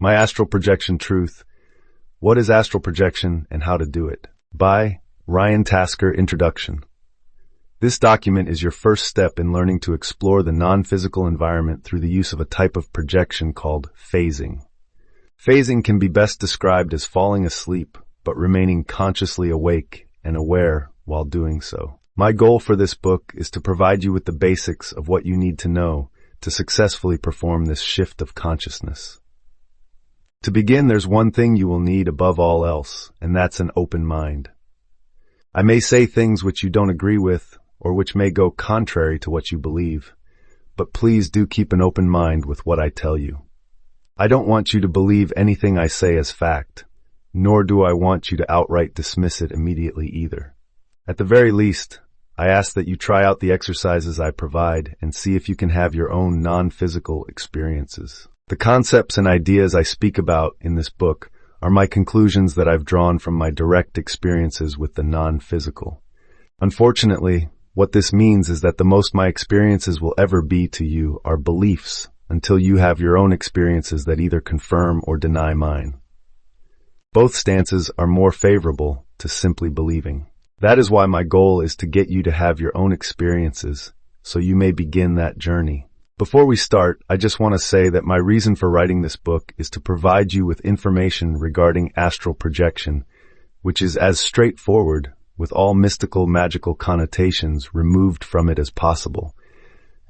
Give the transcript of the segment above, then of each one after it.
My Astral Projection Truth. What is Astral Projection and How to Do It? By Ryan Tasker. Introduction. This document is your first step in learning to explore the non-physical environment through the use of a type of projection called phasing. Phasing can be best described as falling asleep, but remaining consciously awake and aware while doing so. My goal for this book is to provide you with the basics of what you need to know to successfully perform this shift of consciousness. To begin, there's one thing you will need above all else, and that's an open mind. I may say things which you don't agree with, or which may go contrary to what you believe, but please do keep an open mind with what I tell you. I don't want you to believe anything I say as fact, nor do I want you to outright dismiss it immediately either. At the very least, I ask that you try out the exercises I provide and see if you can have your own non-physical experiences. The concepts and ideas I speak about in this book are my conclusions that I've drawn from my direct experiences with the non-physical. Unfortunately, what this means is that the most my experiences will ever be to you are beliefs until you have your own experiences that either confirm or deny mine. Both stances are more favorable to simply believing. That is why my goal is to get you to have your own experiences so you may begin that journey. Before we start, I just want to say that my reason for writing this book is to provide you with information regarding astral projection, which is as straightforward, with all mystical, magical connotations removed from it as possible,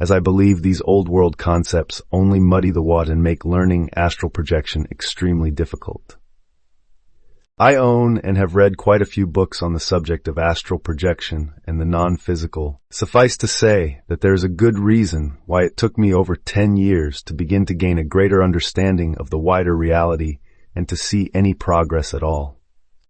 as I believe these old-world concepts only muddy the water and make learning astral projection extremely difficult. I own and have read quite a few books on the subject of astral projection and the non-physical. Suffice to say that there is a good reason why it took me over 10 years to begin to gain a greater understanding of the wider reality and to see any progress at all.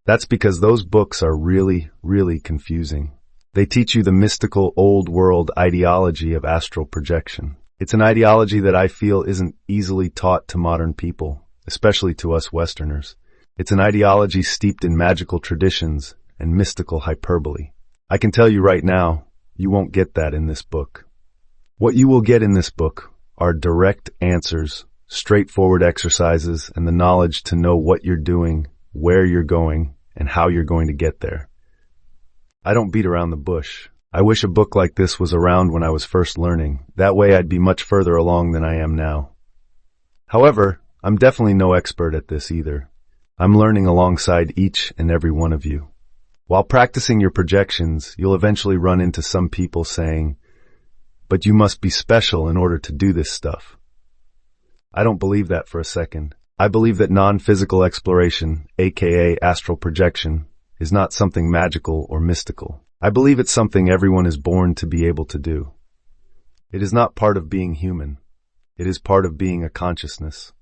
That's because those books are really, really confusing. They teach you the mystical old-world ideology of astral projection. It's an ideology that I feel isn't easily taught to modern people, especially to us Westerners. It's an ideology steeped in magical traditions and mystical hyperbole. I can tell you right now, you won't get that in this book. What you will get in this book are direct answers, straightforward exercises, and the knowledge to know what you're doing, where you're going, and how you're going to get there. I don't beat around the bush. I wish a book like this was around when I was first learning. That way I'd be much further along than I am now. However, I'm definitely no expert at this either. I'm learning alongside each and every one of you. While practicing your projections, you'll eventually run into some people saying, "But you must be special in order to do this stuff." I don't believe that for a second. I believe that non-physical exploration, aka astral projection, is not something magical or mystical. I believe it's something everyone is born to be able to do. It is not part of being human. It is part of being a consciousness.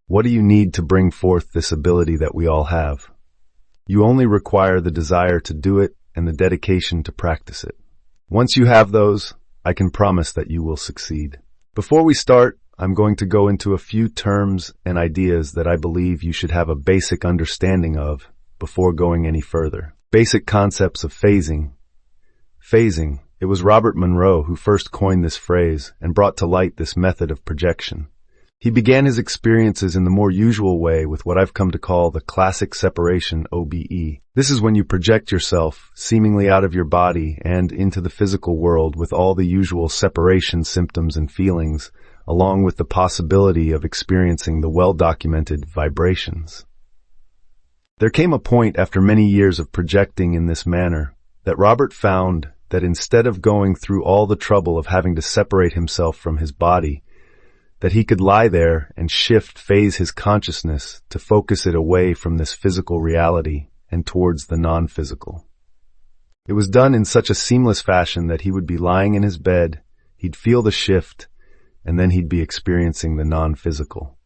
What do you need to bring forth this ability that we all have? You only require the desire to do it and the dedication to practice it. Once you have those, I can promise that you will succeed. Before we start, I'm going to go into a few terms and ideas that I believe you should have a basic understanding of before going any further. Basic concepts of phasing. Phasing. It was Robert Monroe who first coined this phrase and brought to light this method of projection. He began his experiences in the more usual way with what I've come to call the classic separation, OBE. This is when you project yourself seemingly out of your body and into the physical world with all the usual separation symptoms and feelings, along with the possibility of experiencing the well-documented vibrations. There came a point after many years of projecting in this manner that Robert found that instead of going through all the trouble of having to separate himself from his body, that he could lie there and phase his consciousness to focus it away from this physical reality and towards the non-physical. It was done in such a seamless fashion that he would be lying in his bed, he'd feel the shift, and then he'd be experiencing the non-physical.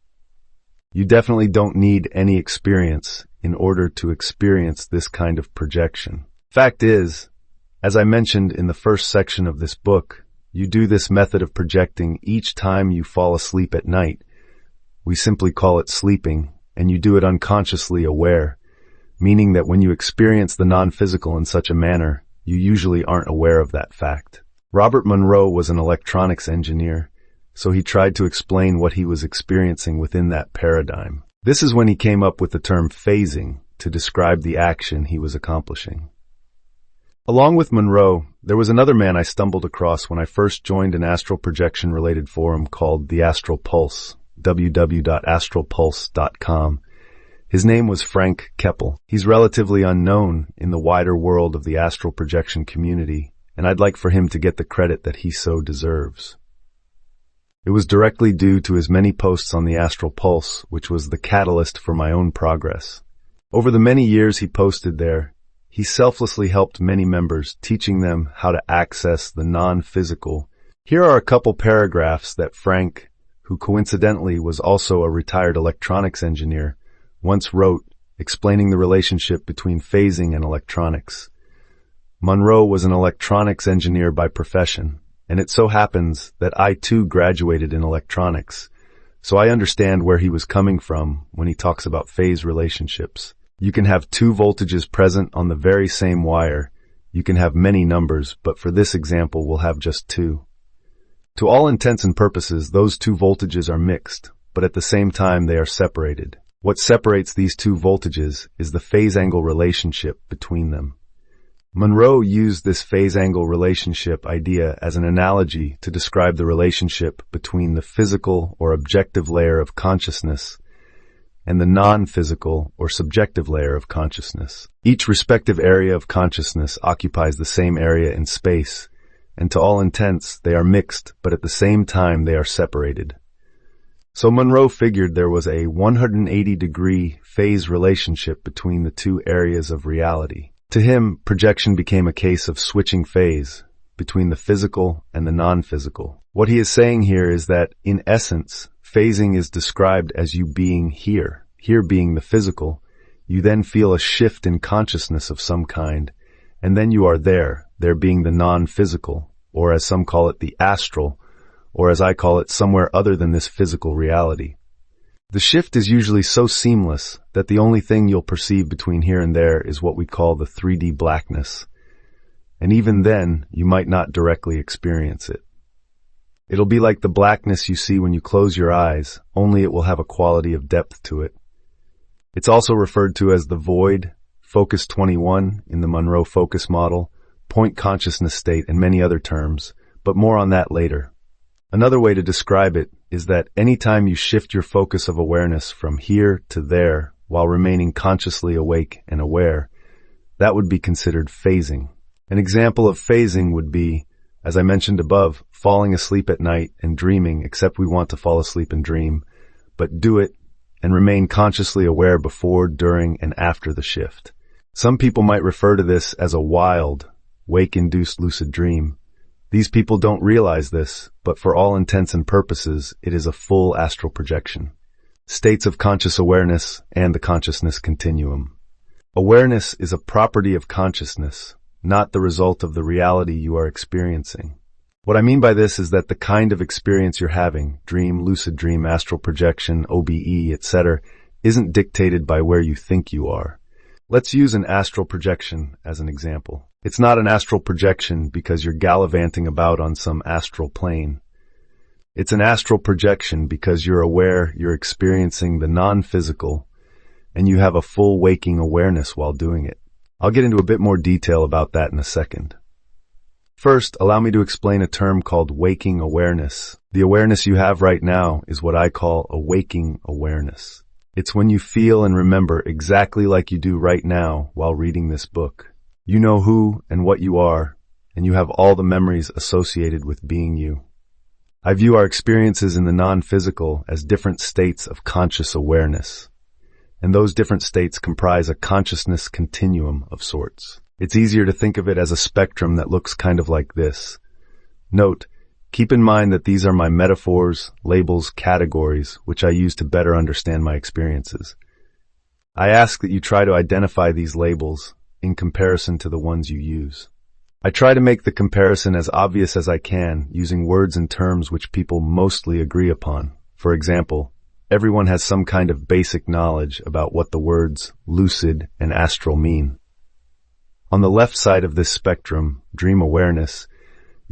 You definitely don't need any experience in order to experience this kind of projection. Fact is, as I mentioned in the first section of this book, you do this method of projecting each time you fall asleep at night. We simply call it sleeping, and you do it unconsciously aware, meaning that when you experience the non-physical in such a manner, you usually aren't aware of that fact. Robert Monroe was an electronics engineer, so he tried to explain what he was experiencing within that paradigm. This is when he came up with the term phasing to describe the action he was accomplishing. Along with Monroe, there was another man I stumbled across when I first joined an astral projection-related forum called the Astral Pulse, www.astralpulse.com. His name was Frank Keppel. He's relatively unknown in the wider world of the astral projection community, and I'd like for him to get the credit that he so deserves. It was directly due to his many posts on the Astral Pulse, which was the catalyst for my own progress. Over the many years he posted there, he selflessly helped many members, teaching them how to access the non-physical. Here are a couple paragraphs that Frank, who coincidentally was also a retired electronics engineer, once wrote, explaining the relationship between phasing and electronics. Monroe was an electronics engineer by profession, and it so happens that I too graduated in electronics, so I understand where he was coming from when he talks about phase relationships. You can have two voltages present on the very same wire. You can have many numbers, but for this example, we'll have just two. To all intents and purposes, those two voltages are mixed, but at the same time they are separated. What separates these two voltages is the phase angle relationship between them. Monroe used this phase angle relationship idea as an analogy to describe the relationship between the physical or objective layer of consciousness and the non-physical or subjective layer of consciousness. Each respective area of consciousness occupies the same area in space, and to all intents, they are mixed, but at the same time they are separated. So Monroe figured there was a 180-degree phase relationship between the two areas of reality. To him, projection became a case of switching phase between the physical and the non-physical. What he is saying here is that, in essence, phasing is described as you being here being the physical. You then feel a shift in consciousness of some kind, and then you are there being the non-physical, or as some call it, the astral, or as I call it, somewhere other than this physical reality. The shift is usually so seamless that the only thing you'll perceive between here and there is what we call the 3D blackness. And even then, you might not directly experience it. It'll be like the blackness you see when you close your eyes, only it will have a quality of depth to it. It's also referred to as the void, focus 21 in the Monroe focus model, point consciousness state, and many other terms, but more on that later. Another way to describe it is that anytime you shift your focus of awareness from here to there while remaining consciously awake and aware, that would be considered phasing. An example of phasing would be, as I mentioned above, falling asleep at night and dreaming, except we want to fall asleep and dream, but do it and remain consciously aware before, during, and after the shift. Some people might refer to this as a wild, wake-induced lucid dream. These people don't realize this, but for all intents and purposes, it is a full astral projection. States of conscious awareness and the consciousness continuum. Awareness is a property of consciousness, not the result of the reality you are experiencing. What I mean by this is that the kind of experience you're having, dream, lucid dream, astral projection, OBE, etc., isn't dictated by where you think you are. Let's use an astral projection as an example. It's not an astral projection because you're gallivanting about on some astral plane. It's an astral projection because you're aware you're experiencing the non-physical and you have a full waking awareness while doing it. I'll get into a bit more detail about that in a second. First, allow me to explain a term called waking awareness. The awareness you have right now is what I call a waking awareness. It's when you feel and remember exactly like you do right now while reading this book. You know who and what you are, and you have all the memories associated with being you. I view our experiences in the non-physical as different states of conscious awareness, and those different states comprise a consciousness continuum of sorts. It's easier to think of it as a spectrum that looks kind of like this. Note, keep in mind that these are my metaphors, labels, categories, which I use to better understand my experiences. I ask that you try to identify these labels in comparison to the ones you use. I try to make the comparison as obvious as I can, using words and terms which people mostly agree upon. For example, everyone has some kind of basic knowledge about what the words lucid and astral mean. On the left side of this spectrum, dream awareness,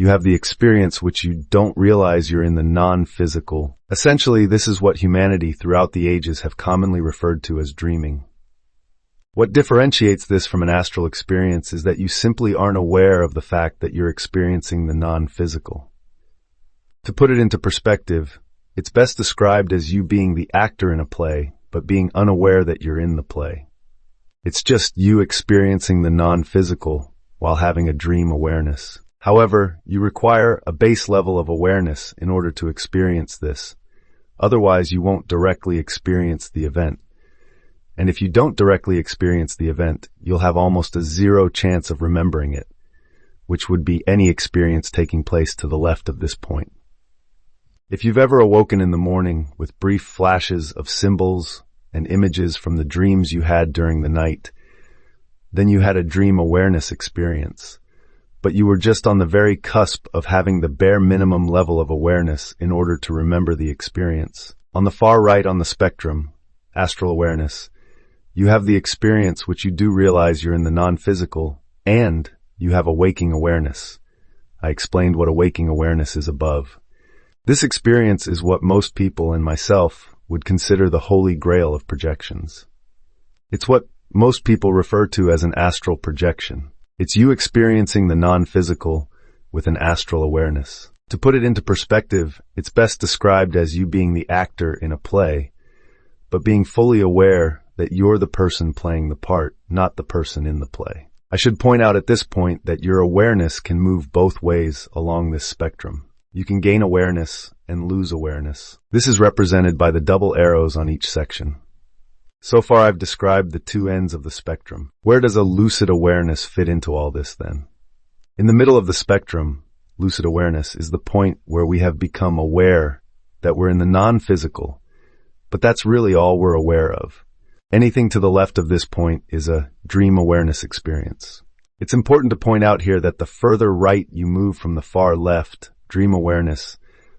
You have the experience which you don't realize you're in the non-physical. Essentially, this is what humanity throughout the ages have commonly referred to as dreaming. What differentiates this from an astral experience is that you simply aren't aware of the fact that you're experiencing the non-physical. To put it into perspective, it's best described as you being the actor in a play, but being unaware that you're in the play. It's just you experiencing the non-physical while having a dream awareness. However, you require a base level of awareness in order to experience this. Otherwise, you won't directly experience the event. And if you don't directly experience the event, you'll have almost a zero chance of remembering it, which would be any experience taking place to the left of this point. If you've ever awoken in the morning with brief flashes of symbols and images from the dreams you had during the night, then you had a dream awareness experience. But you were just on the very cusp of having the bare minimum level of awareness in order to remember the experience. On the far right on the spectrum, astral awareness, you have the experience which you do realize you're in the non-physical, and you have a waking awareness. I explained what a waking awareness is above. This experience is what most people and myself would consider the holy grail of projections. It's what most people refer to as an astral projection. It's you experiencing the non-physical with an astral awareness. To put it into perspective, it's best described as you being the actor in a play, but being fully aware that you're the person playing the part, not the person in the play. I should point out at this point that your awareness can move both ways along this spectrum. You can gain awareness and lose awareness. This is represented by the double arrows on each section. So far I've described the two ends of the spectrum. Where does a lucid awareness fit into all this then? In the middle of the spectrum, lucid awareness is the point where we have become aware that we're in the non-physical, but that's really all we're aware of. Anything to the left of this point is a dream awareness experience. It's important to point out here that the further right you move from the far left, dream awareness,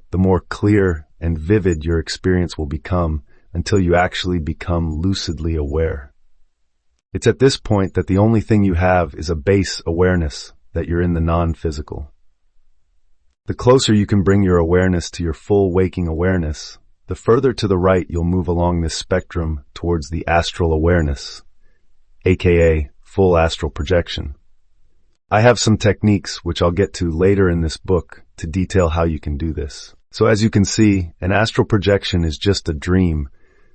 the more clear and vivid your experience will become until you actually become lucidly aware. It's at this point that the only thing you have is a base awareness that you're in the non-physical. The closer you can bring your awareness to your full waking awareness, the further to the right you'll move along this spectrum towards the astral awareness, aka full astral projection. I have some techniques which I'll get to later in this book to detail how you can do this. So as you can see, an astral projection is just a dream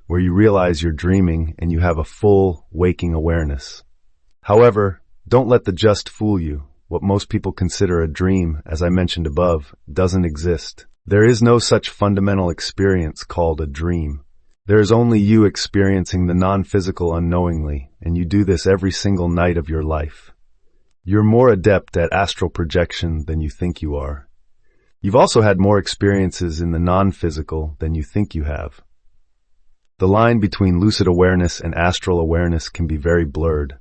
where you realize you're dreaming and you have a full waking awareness. However, don't let the just fool you. What most people consider a dream, as I mentioned above, doesn't exist. There is no such fundamental experience called a dream. There is only you experiencing the non-physical unknowingly, and you do this every single night of your life. You're more adept at astral projection than you think you are. You've also had more experiences in the non-physical than you think you have. The line between lucid awareness and astral awareness can be very blurred.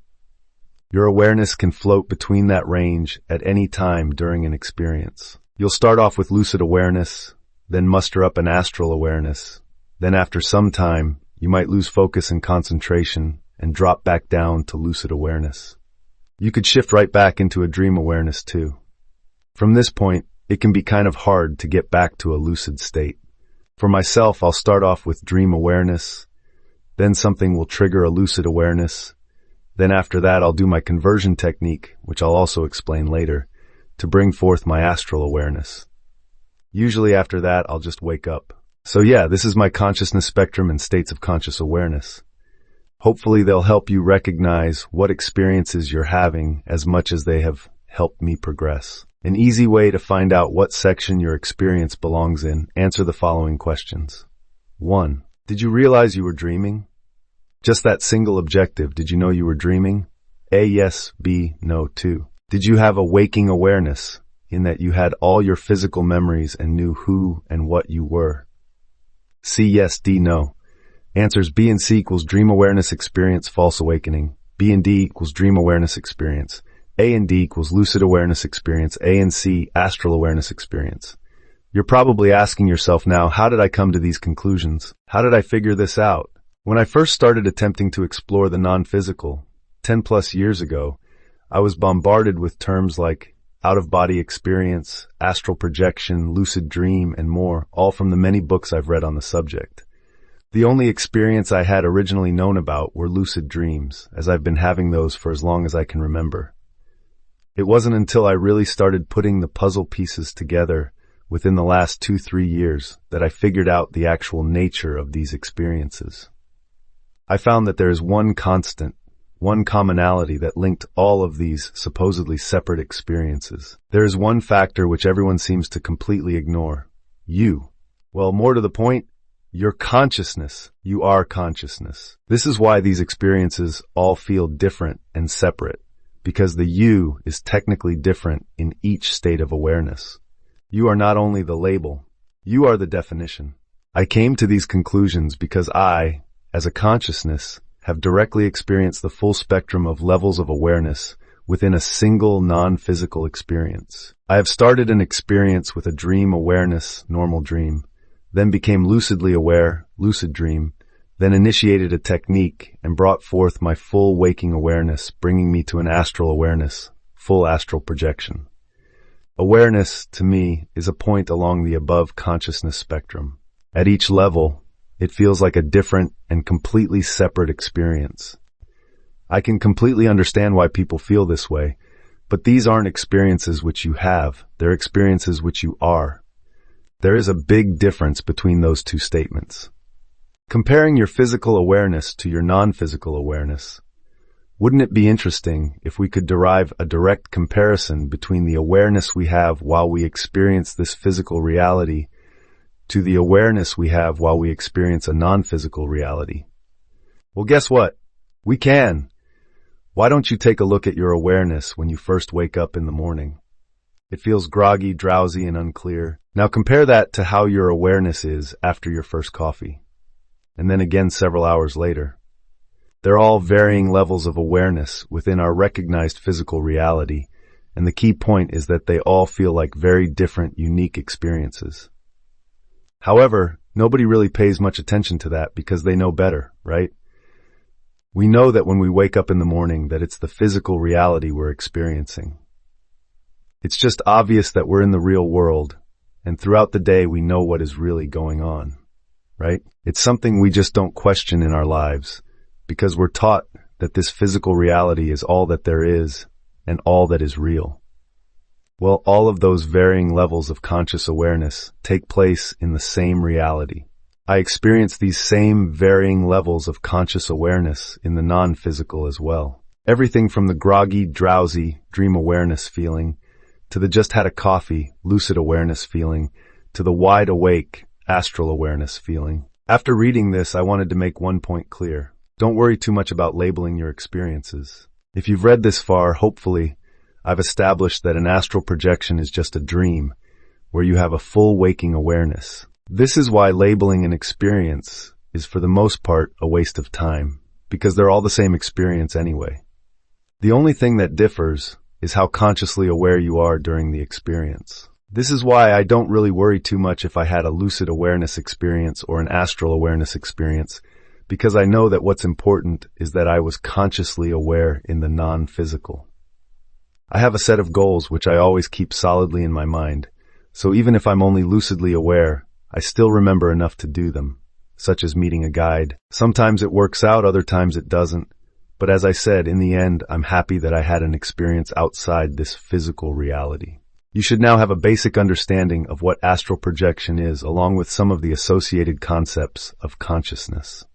Your awareness can float between that range at any time during an experience. You'll start off with lucid awareness, then muster up an astral awareness. Then after some time, you might lose focus and concentration and drop back down to lucid awareness. You could shift right back into a dream awareness too. From this point, it can be kind of hard to get back to a lucid state. For myself, I'll start off with dream awareness, then something will trigger a lucid awareness. Then after that, I'll do my conversion technique, which I'll also explain later, to bring forth my astral awareness. Usually after that, I'll just wake up. So yeah, this is my consciousness spectrum and states of conscious awareness. Hopefully they'll help you recognize what experiences you're having as much as they have helped me progress. An easy way to find out what section your experience belongs in, answer the following questions. 1. Did you realize you were dreaming? Just that single objective, did you know you were dreaming? A, yes, B, no, 2. Did you have a waking awareness in that you had all your physical memories and knew who and what you were? C, yes, D, no. Answers B and C equals dream awareness experience, false awakening. B and D equals dream awareness experience. A and D equals lucid awareness experience. A and C, astral awareness experience. You're probably asking yourself now, how did I come to these conclusions? How did I figure this out? When I first started attempting to explore the non-physical, 10 plus years ago, I was bombarded with terms like out-of-body experience, astral projection, lucid dream, and more, all from the many books I've read on the subject. The only experience I had originally known about were lucid dreams, as I've been having those for as long as I can remember. It wasn't until I really started putting the puzzle pieces together within the last 2-3 years that I figured out the actual nature of these experiences. I found that there is one constant, one commonality that linked all of these supposedly separate experiences. There is one factor which everyone seems to completely ignore. You. Well, more to the point, your consciousness. You are consciousness. This is why these experiences all feel different and separate, because the you is technically different in each state of awareness. You are not only the label, you are the definition. I came to these conclusions because I, as a consciousness, have directly experienced the full spectrum of levels of awareness within a single non-physical experience. I have started an experience with a dream awareness, normal dream, then became lucidly aware, lucid dream, then initiated a technique and brought forth my full waking awareness, bringing me to an astral awareness, full astral projection. Awareness, to me, is a point along the above consciousness spectrum. At each level, it feels like a different and completely separate experience. I can completely understand why people feel this way, but these aren't experiences which you have, they're experiences which you are. There is a big difference between those two statements. Comparing your physical awareness to your non-physical awareness, wouldn't it be interesting if we could derive a direct comparison between the awareness we have while we experience this physical reality to the awareness we have while we experience a non-physical reality? Well, guess what? We can. Why don't you take a look at your awareness when you first wake up in the morning? It feels groggy, drowsy, and unclear. Now compare that to how your awareness is after your first coffee, and then again several hours later. They're all varying levels of awareness within our recognized physical reality, and the key point is that they all feel like very different, unique experiences. However, nobody really pays much attention to that because they know better, right? We know that when we wake up in the morning that it's the physical reality we're experiencing. It's just obvious that we're in the real world, and throughout the day we know what is really going on, right? It's something we just don't question in our lives, because we're taught that this physical reality is all that there is and all that is real. Well, all of those varying levels of conscious awareness take place in the same reality. I experience these same varying levels of conscious awareness in the non-physical as well. Everything from the groggy, drowsy, dream awareness feeling, to the just had a coffee, lucid awareness feeling, to the wide awake, astral awareness feeling. After reading this, I wanted to make one point clear. Don't worry too much about labeling your experiences. If you've read this far, hopefully, I've established that an astral projection is just a dream, where you have a full waking awareness. This is why labeling an experience is for the most part a waste of time, because they're all the same experience anyway. The only thing that differs is how consciously aware you are during the experience. This is why I don't really worry too much if I had a lucid awareness experience or an astral awareness experience, because I know that what's important is that I was consciously aware in the non-physical. I have a set of goals which I always keep solidly in my mind, so even if I'm only lucidly aware, I still remember enough to do them, such as meeting a guide. Sometimes it works out, other times it doesn't, but as I said, in the end, I'm happy that I had an experience outside this physical reality. You should now have a basic understanding of what astral projection is, along with some of the associated concepts of consciousness.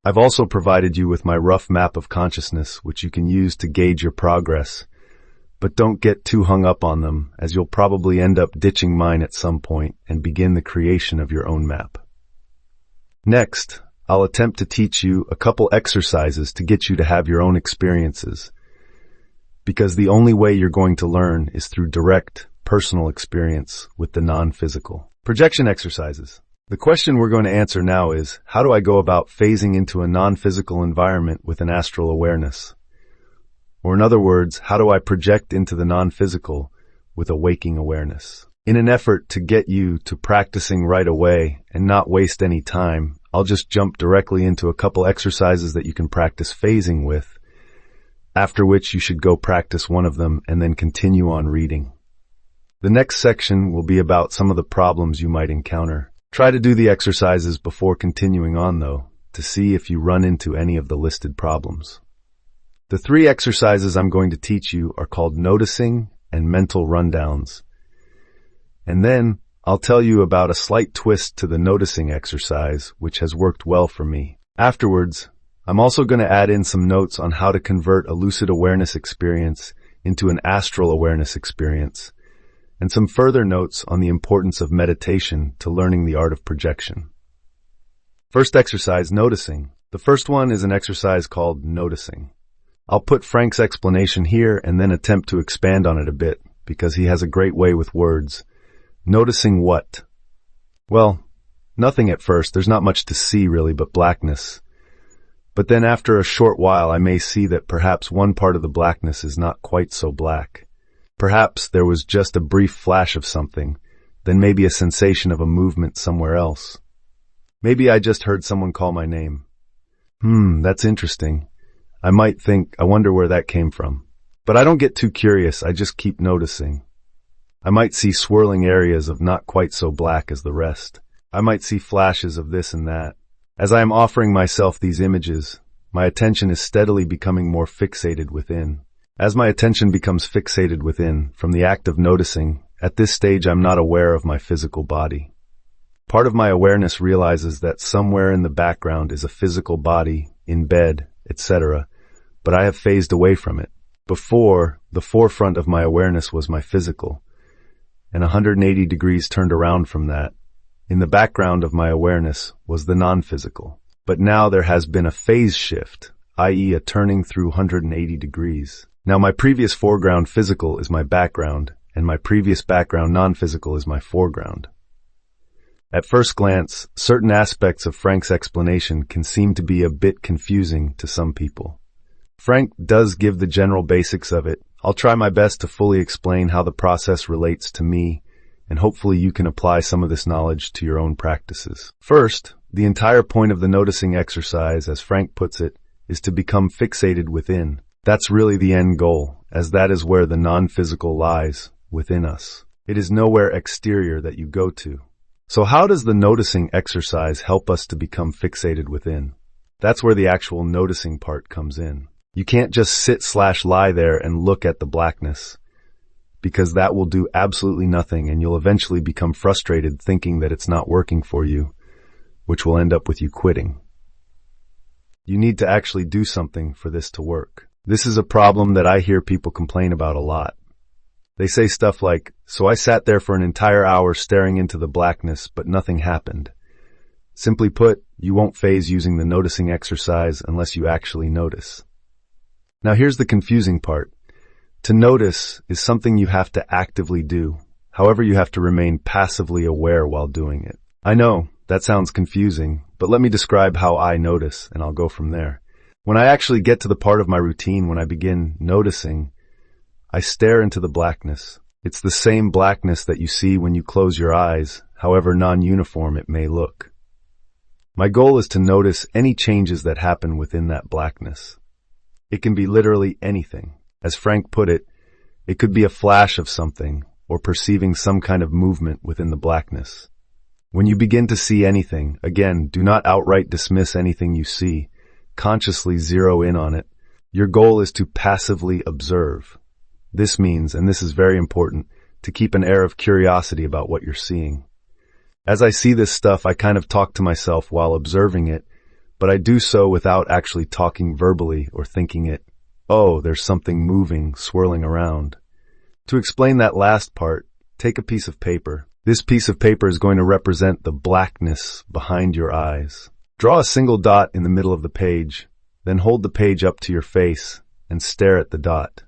I've also provided you with my rough map of consciousness, which you can use to gauge your progress. But don't get too hung up on them, as you'll probably end up ditching mine at some point and begin the creation of your own map. Next, I'll attempt to teach you a couple exercises to get you to have your own experiences, because the only way you're going to learn is through direct, personal experience with the non-physical. Projection exercises. The question we're going to answer now is, how do I go about phasing into a non-physical environment with an astral awareness? Or in other words, how do I project into the non-physical with a waking awareness? In an effort to get you to practicing right away and not waste any time, I'll just jump directly into a couple exercises that you can practice phasing with. after which you should go practice one of them and then continue on reading. The next section will be about some of the problems you might encounter. Try to do the exercises before continuing on, though, to see if you run into any of the listed problems. The 3 exercises I'm going to teach you are called noticing and mental rundowns. And then I'll tell you about a slight twist to the noticing exercise, which has worked well for me. Afterwards, I'm also going to add in some notes on how to convert a lucid awareness experience into an astral awareness experience, and some further notes on the importance of meditation to learning the art of projection. First exercise, noticing. The first one is an exercise called noticing. I'll put Frank's explanation here and then attempt to expand on it a bit, because he has a great way with words. Noticing what? Well, nothing at first. There's not much to see really but blackness. But then after a short while I may see that perhaps one part of the blackness is not quite so black. Perhaps there was just a brief flash of something, then maybe a sensation of a movement somewhere else. Maybe I just heard someone call my name. That's interesting. I might think, I wonder where that came from. But I don't get too curious, I just keep noticing. I might see swirling areas of not quite so black as the rest. I might see flashes of this and that. As I am offering myself these images, my attention is steadily becoming more fixated within. As my attention becomes fixated within, from the act of noticing, at this stage I'm not aware of my physical body. Part of my awareness realizes that somewhere in the background is a physical body, in bed, etc., but I have phased away from it. Before, the forefront of my awareness was my physical, and 180 degrees turned around from that. In the background of my awareness was the non-physical. But now there has been a phase shift, i.e. a turning through 180 degrees. Now my previous foreground physical is my background, and my previous background non-physical is my foreground. At first glance, certain aspects of Frank's explanation can seem to be a bit confusing to some people. Frank does give the general basics of it. I'll try my best to fully explain how the process relates to me, and hopefully you can apply some of this knowledge to your own practices. First, the entire point of the noticing exercise, as Frank puts it, is to become fixated within. That's really the end goal, as that is where the non-physical lies, within us. It is nowhere exterior that you go to. So how does the noticing exercise help us to become fixated within? That's where the actual noticing part comes in. You can't just sit/lie there and look at the blackness, because that will do absolutely nothing and you'll eventually become frustrated thinking that it's not working for you, which will end up with you quitting. You need to actually do something for this to work. This is a problem that I hear people complain about a lot. They say stuff like, "So I sat there for an entire hour staring into the blackness, but nothing happened." Simply put, you won't phase using the noticing exercise unless you actually notice. Now here's the confusing part. To notice is something you have to actively do. However, you have to remain passively aware while doing it. I know, that sounds confusing, but let me describe how I notice, and I'll go from there. When I actually get to the part of my routine when I begin noticing, I stare into the blackness. It's the same blackness that you see when you close your eyes, however non-uniform it may look. My goal is to notice any changes that happen within that blackness. It can be literally anything. As Frank put it, it could be a flash of something, or perceiving some kind of movement within the blackness. When you begin to see anything, again, do not outright dismiss anything you see. Consciously zero in on it. Your goal is to passively observe. This means, and this is very important, to keep an air of curiosity about what you're seeing. As I see this stuff, I kind of talk to myself while observing it, but I do so without actually talking verbally or thinking it, "Oh, there's something moving, swirling around." To explain that last part, take a piece of paper. This piece of paper is going to represent the blackness behind your eyes. Draw a single dot in the middle of the page, then hold the page up to your face and stare at the dot.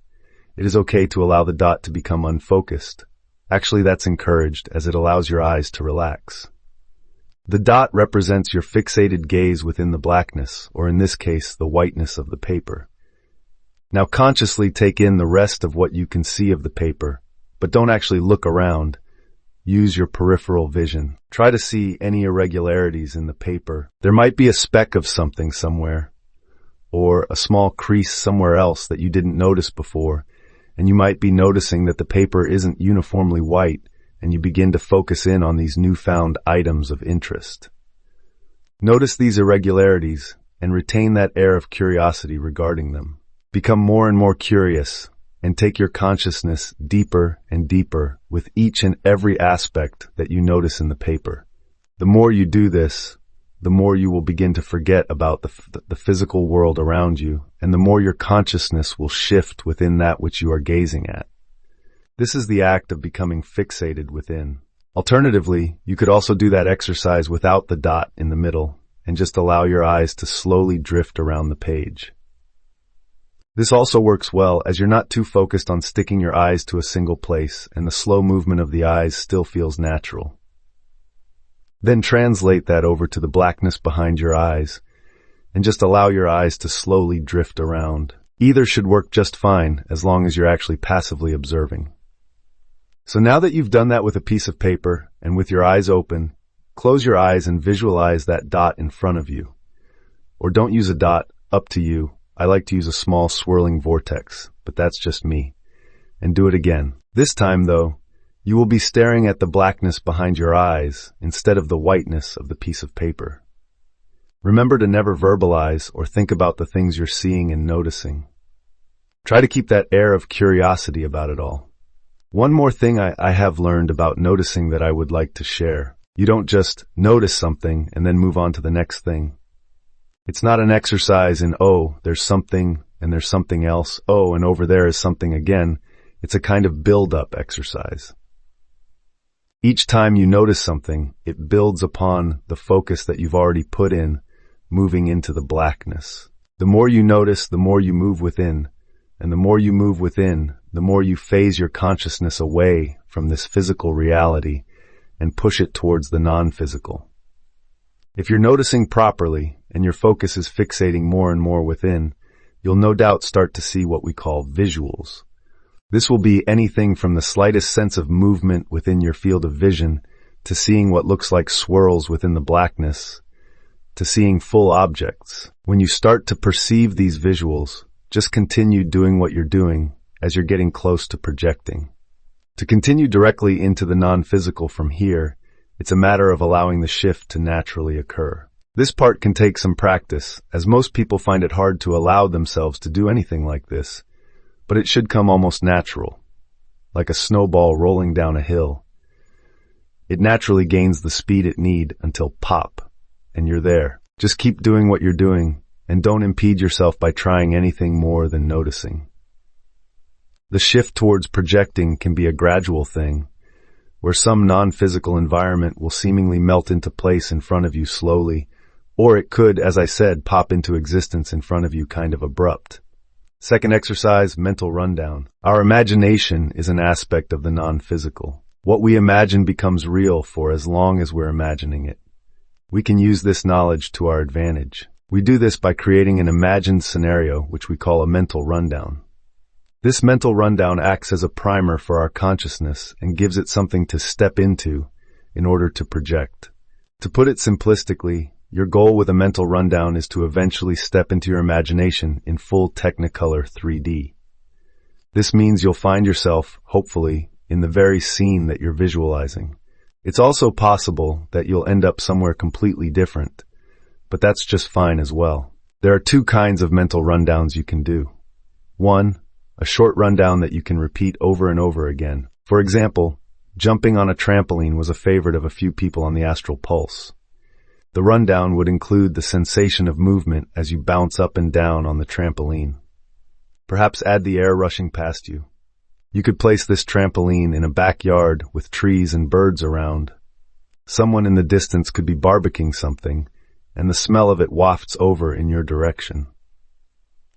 It is okay to allow the dot to become unfocused. Actually, that's encouraged as it allows your eyes to relax. The dot represents your fixated gaze within the blackness, or in this case, the whiteness of the paper. Now consciously take in the rest of what you can see of the paper, but don't actually look around. Use your peripheral vision. Try to see any irregularities in the paper. There might be a speck of something somewhere, or a small crease somewhere else that you didn't notice before, and you might be noticing that the paper isn't uniformly white, and you begin to focus in on these newfound items of interest. Notice these irregularities and retain that air of curiosity regarding them. Become more and more curious, and take your consciousness deeper and deeper with each and every aspect that you notice in the paper. The more you do this, the more you will begin to forget about the physical world around you, and the more your consciousness will shift within that which you are gazing at. This is the act of becoming fixated within. Alternatively, you could also do that exercise without the dot in the middle, and just allow your eyes to slowly drift around the page. This also works well as you're not too focused on sticking your eyes to a single place, and the slow movement of the eyes still feels natural. Then translate that over to the blackness behind your eyes, and just allow your eyes to slowly drift around. Either should work just fine as long as you're actually passively observing. So now that you've done that with a piece of paper and with your eyes open, close your eyes and visualize that dot in front of you. Or don't use a dot, up to you. I like to use a small swirling vortex, but that's just me. And do it again. This time, though, you will be staring at the blackness behind your eyes instead of the whiteness of the piece of paper. Remember to never verbalize or think about the things you're seeing and noticing. Try to keep that air of curiosity about it all. One more thing I have learned about noticing that I would like to share. You don't just notice something and then move on to the next thing. It's not an exercise in, oh, there's something and there's something else, oh, and over there is something again. It's a kind of build-up exercise. Each time you notice something, it builds upon the focus that you've already put in, moving into the blackness. The more you notice, the more you move within, and the more you move within, the more you phase your consciousness away from this physical reality and push it towards the non-physical. If you're noticing properly, and your focus is fixating more and more within, you'll no doubt start to see what we call visuals. This will be anything from the slightest sense of movement within your field of vision, to seeing what looks like swirls within the blackness, to seeing full objects. When you start to perceive these visuals, just continue doing what you're doing as you're getting close to projecting. To continue directly into the non-physical from here, it's a matter of allowing the shift to naturally occur. This part can take some practice, as most people find it hard to allow themselves to do anything like this, but it should come almost natural, like a snowball rolling down a hill. It naturally gains the speed it needs until pop, and you're there. Just keep doing what you're doing, and don't impede yourself by trying anything more than noticing. The shift towards projecting can be a gradual thing, where some non-physical environment will seemingly melt into place in front of you slowly, or it could, as I said, pop into existence in front of you kind of abrupt. Second exercise, mental rundown. Our imagination is an aspect of the non-physical. What we imagine becomes real for as long as we're imagining it. We can use this knowledge to our advantage. We do this by creating an imagined scenario, which we call a mental rundown. This mental rundown acts as a primer for our consciousness and gives it something to step into in order to project. To put it simplistically, your goal with a mental rundown is to eventually step into your imagination in full Technicolor 3D. This means you'll find yourself, hopefully, in the very scene that you're visualizing. It's also possible that you'll end up somewhere completely different, but that's just fine as well. There are two kinds of mental rundowns you can do. One, a short rundown that you can repeat over and over again. For example, jumping on a trampoline was a favorite of a few people on the Astral Pulse. The rundown would include the sensation of movement as you bounce up and down on the trampoline. Perhaps add the air rushing past you. You could place this trampoline in a backyard with trees and birds around. Someone in the distance could be barbecuing something, and the smell of it wafts over in your direction.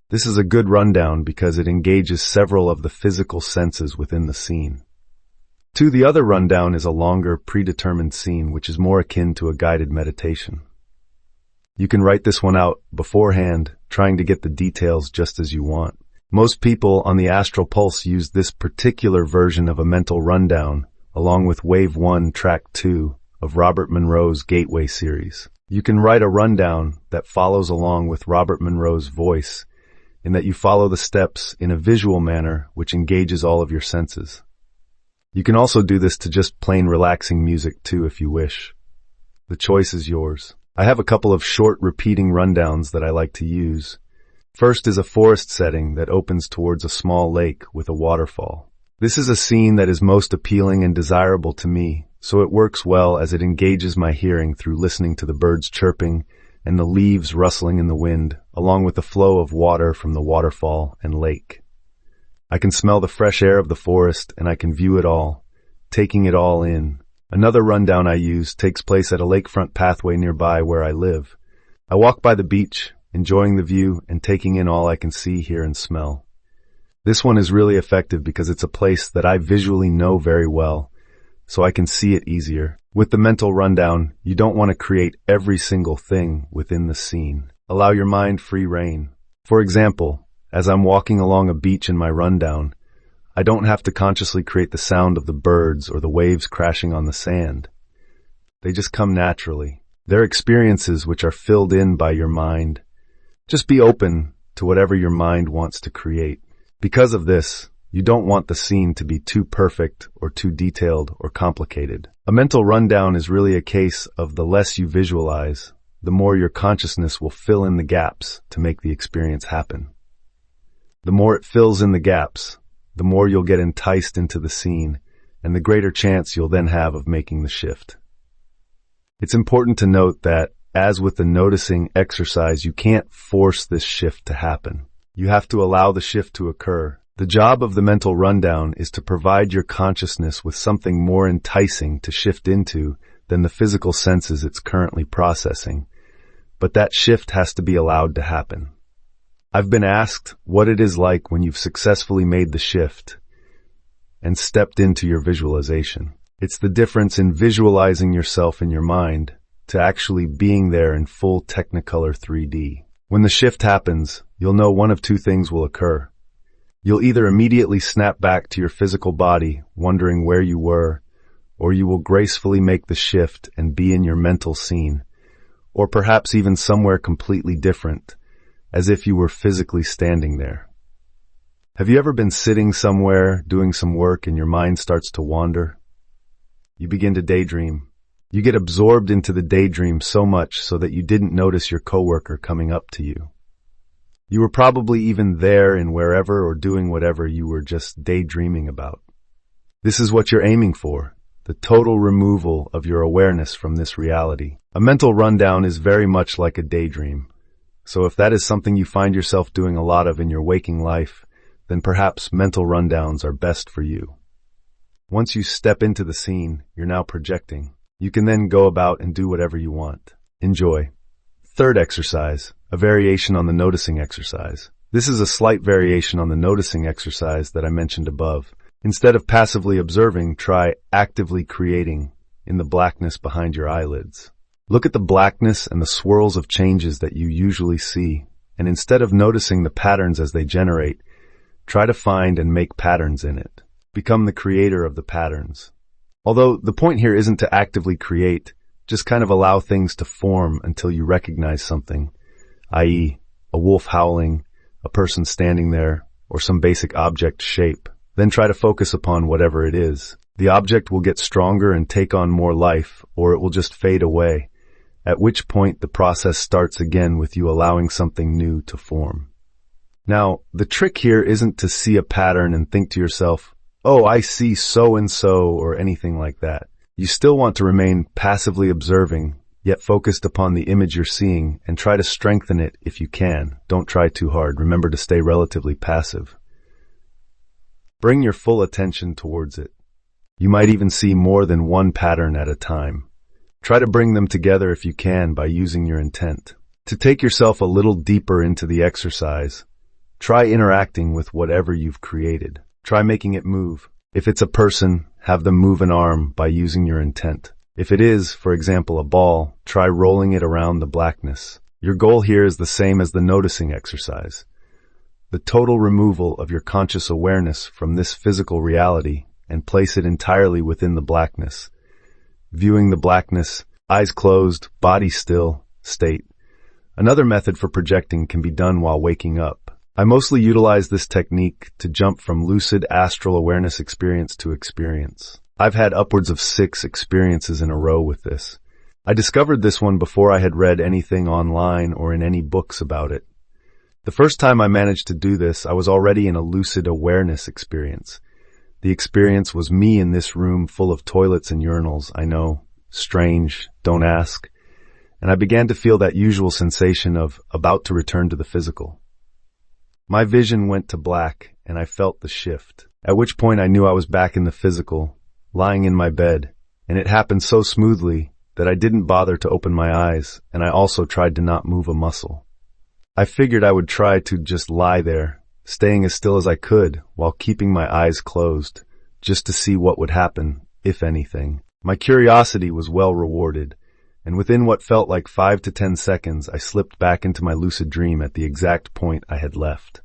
This is a good rundown because it engages several of the physical senses within the scene. Two, the other rundown is a longer, predetermined scene which is more akin to a guided meditation. You can write this one out beforehand, trying to get the details just as you want. Most people on the Astral Pulse use this particular version of a mental rundown, along with Wave 1, Track 2 of Robert Monroe's Gateway series. You can write a rundown that follows along with Robert Monroe's voice, in that you follow the steps in a visual manner which engages all of your senses. You can also do this to just plain relaxing music too if you wish. The choice is yours. I have a couple of short repeating rundowns that I like to use. First is a forest setting that opens towards a small lake with a waterfall. This is a scene that is most appealing and desirable to me, so it works well as it engages my hearing through listening to the birds chirping and the leaves rustling in the wind, along with the flow of water from the waterfall and lake. I can smell the fresh air of the forest and I can view it all, taking it all in. Another rundown I use takes place at a lakefront pathway nearby where I live. I walk by the beach, enjoying the view and taking in all I can see, hear, and smell. This one is really effective because it's a place that I visually know very well, so I can see it easier. With the mental rundown, you don't want to create every single thing within the scene. Allow your mind free rein. For example, as I'm walking along a beach in my rundown, I don't have to consciously create the sound of the birds or the waves crashing on the sand. They just come naturally. They're experiences which are filled in by your mind. Just be open to whatever your mind wants to create. Because of this, you don't want the scene to be too perfect or too detailed or complicated. A mental rundown is really a case of the less you visualize, the more your consciousness will fill in the gaps to make the experience happen. The more it fills in the gaps, the more you'll get enticed into the scene, and the greater chance you'll then have of making the shift. It's important to note that, as with the noticing exercise, you can't force this shift to happen. You have to allow the shift to occur. The job of the mental rundown is to provide your consciousness with something more enticing to shift into than the physical senses it's currently processing. But that shift has to be allowed to happen. I've been asked what it is like when you've successfully made the shift and stepped into your visualization. It's the difference in visualizing yourself in your mind to actually being there in full Technicolor 3D. When the shift happens, you'll know one of two things will occur. You'll either immediately snap back to your physical body, wondering where you were, or you will gracefully make the shift and be in your mental scene, or perhaps even somewhere completely different, as if you were physically standing there. Have you ever been sitting somewhere doing some work and your mind starts to wander? You begin to daydream. You get absorbed into the daydream so much so that you didn't notice your coworker coming up to you. You were probably even there in wherever or doing whatever you were just daydreaming about. This is what you're aiming for, the total removal of your awareness from this reality. A mental rundown is very much like a daydream. So if that is something you find yourself doing a lot of in your waking life, then perhaps mental rundowns are best for you. Once you step into the scene, you're now projecting. You can then go about and do whatever you want. Enjoy. Third exercise, a variation on the noticing exercise. This is a slight variation on the noticing exercise that I mentioned above. Instead of passively observing, try actively creating in the blackness behind your eyelids. Look at the blackness and the swirls of changes that you usually see, and instead of noticing the patterns as they generate, try to find and make patterns in it. Become the creator of the patterns. Although the point here isn't to actively create, just kind of allow things to form until you recognize something, i.e., a wolf howling, a person standing there, or some basic object shape. Then try to focus upon whatever it is. The object will get stronger and take on more life, or it will just fade away, at which point the process starts again with you allowing something new to form. Now, the trick here isn't to see a pattern and think to yourself, "Oh, I see so-and-so," or anything like that. You still want to remain passively observing, yet focused upon the image you're seeing, and try to strengthen it if you can. Don't try too hard. Remember to stay relatively passive. Bring your full attention towards it. You might even see more than one pattern at a time. Try to bring them together if you can by using your intent. To take yourself a little deeper into the exercise, try interacting with whatever you've created. Try making it move. If it's a person, have them move an arm by using your intent. If it is, for example, a ball, try rolling it around the blackness. Your goal here is the same as the noticing exercise. The total removal of your conscious awareness from this physical reality and place it entirely within the blackness. Viewing the blackness, eyes closed, body still, state. Another method for projecting can be done while waking up. I mostly utilize this technique to jump from lucid astral awareness experience to experience. I've had upwards of 6 experiences in a row with this. I discovered this one before I had read anything online or in any books about it. The first time I managed to do this, I was already in a lucid awareness experience. The experience was me in this room full of toilets and urinals. I know, strange, don't ask. And I began to feel that usual sensation of about to return to the physical. My vision went to black, and I felt the shift, at which point I knew I was back in the physical, lying in my bed, and it happened so smoothly that I didn't bother to open my eyes, and I also tried to not move a muscle. I figured I would try to just lie there, staying as still as I could while keeping my eyes closed, just to see what would happen, if anything. My curiosity was well rewarded, and within what felt like 5 to 10 seconds, I slipped back into my lucid dream at the exact point I had left.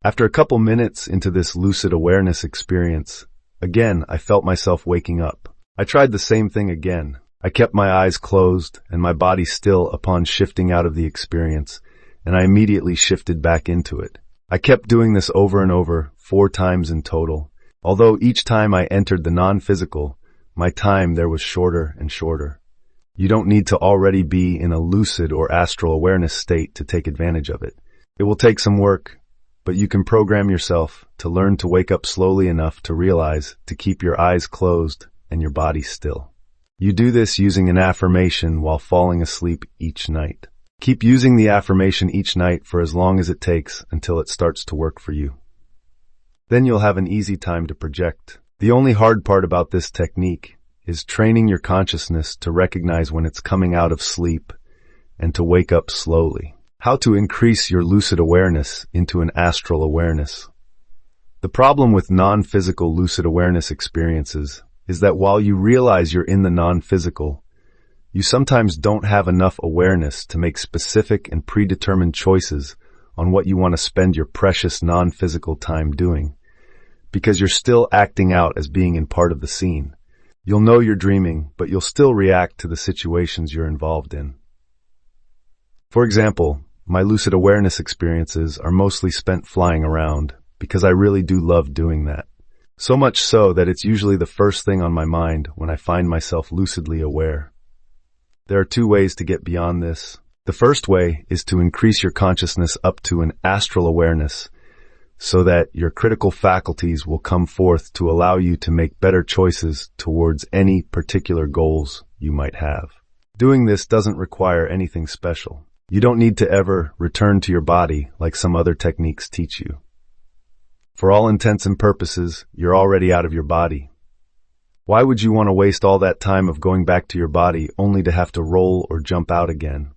After a couple minutes into this lucid awareness experience, again, I felt myself waking up. I tried the same thing again. I kept my eyes closed and my body still upon shifting out of the experience, and I immediately shifted back into it. I kept doing this over and over, 4 times in total. Although each time I entered the non-physical, my time there was shorter and shorter. You don't need to already be in a lucid or astral awareness state to take advantage of it. It will take some work, but you can program yourself to learn to wake up slowly enough to realize to keep your eyes closed and your body still. You do this using an affirmation while falling asleep each night. Keep using the affirmation each night for as long as it takes until it starts to work for you. Then you'll have an easy time to project. The only hard part about this technique is training your consciousness to recognize when it's coming out of sleep and to wake up slowly. How to increase your lucid awareness into an astral awareness. The problem with non-physical lucid awareness experiences is that while you realize you're in the non-physical, you sometimes don't have enough awareness to make specific and predetermined choices on what you want to spend your precious non-physical time doing, because you're still acting out as being in part of the scene. You'll know you're dreaming, but you'll still react to the situations you're involved in. For example, my lucid awareness experiences are mostly spent flying around, because I really do love doing that. So much so that it's usually the first thing on my mind when I find myself lucidly aware. There are 2 ways to get beyond this. The first way is to increase your consciousness up to an astral awareness, so that your critical faculties will come forth to allow you to make better choices towards any particular goals you might have. Doing this doesn't require anything special. You don't need to ever return to your body like some other techniques teach you. For all intents and purposes, you're already out of your body. Why would you want to waste all that time of going back to your body only to have to roll or jump out again?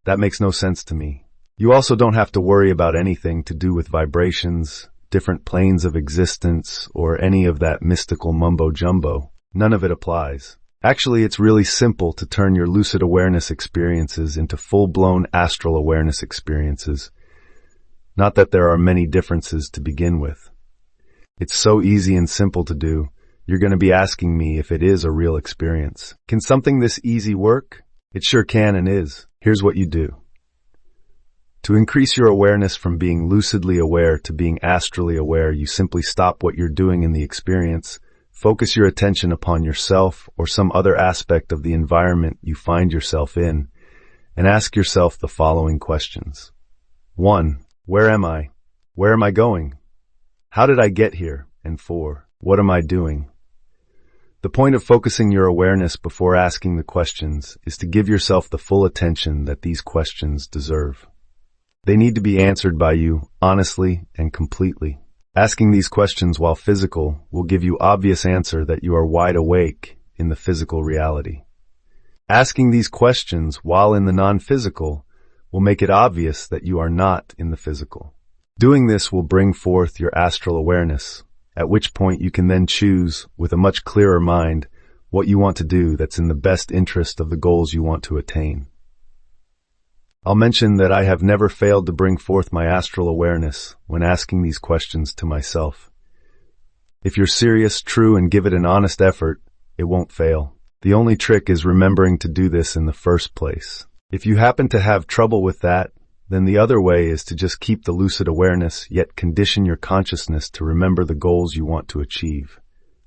That makes no sense to me. You also don't have to worry about anything to do with vibrations, different planes of existence, or any of that mystical mumbo-jumbo. None of it applies. Actually, it's really simple to turn your lucid awareness experiences into full-blown astral awareness experiences. Not that there are many differences to begin with. It's so easy and simple to do. You're going to be asking me if it is a real experience. Can something this easy work? It sure can and is. Here's what you do. To increase your awareness from being lucidly aware to being astrally aware, you simply stop what you're doing in the experience, focus your attention upon yourself or some other aspect of the environment you find yourself in, and ask yourself the following questions. 1. Where am I? Where am I going? How did I get here? And 4. What am I doing? The point of focusing your awareness before asking the questions is to give yourself the full attention that these questions deserve. They need to be answered by you, honestly and completely. Asking these questions while physical will give you obvious answer that you are wide awake in the physical reality. Asking these questions while in the non-physical will make it obvious that you are not in the physical. Doing this will bring forth your astral awareness, at which point you can then choose, with a much clearer mind, what you want to do that's in the best interest of the goals you want to attain. I'll mention that I have never failed to bring forth my astral awareness when asking these questions to myself. If you're serious, true, and give it an honest effort, it won't fail. The only trick is remembering to do this in the first place. If you happen to have trouble with that, then the other way is to just keep the lucid awareness, yet condition your consciousness to remember the goals you want to achieve.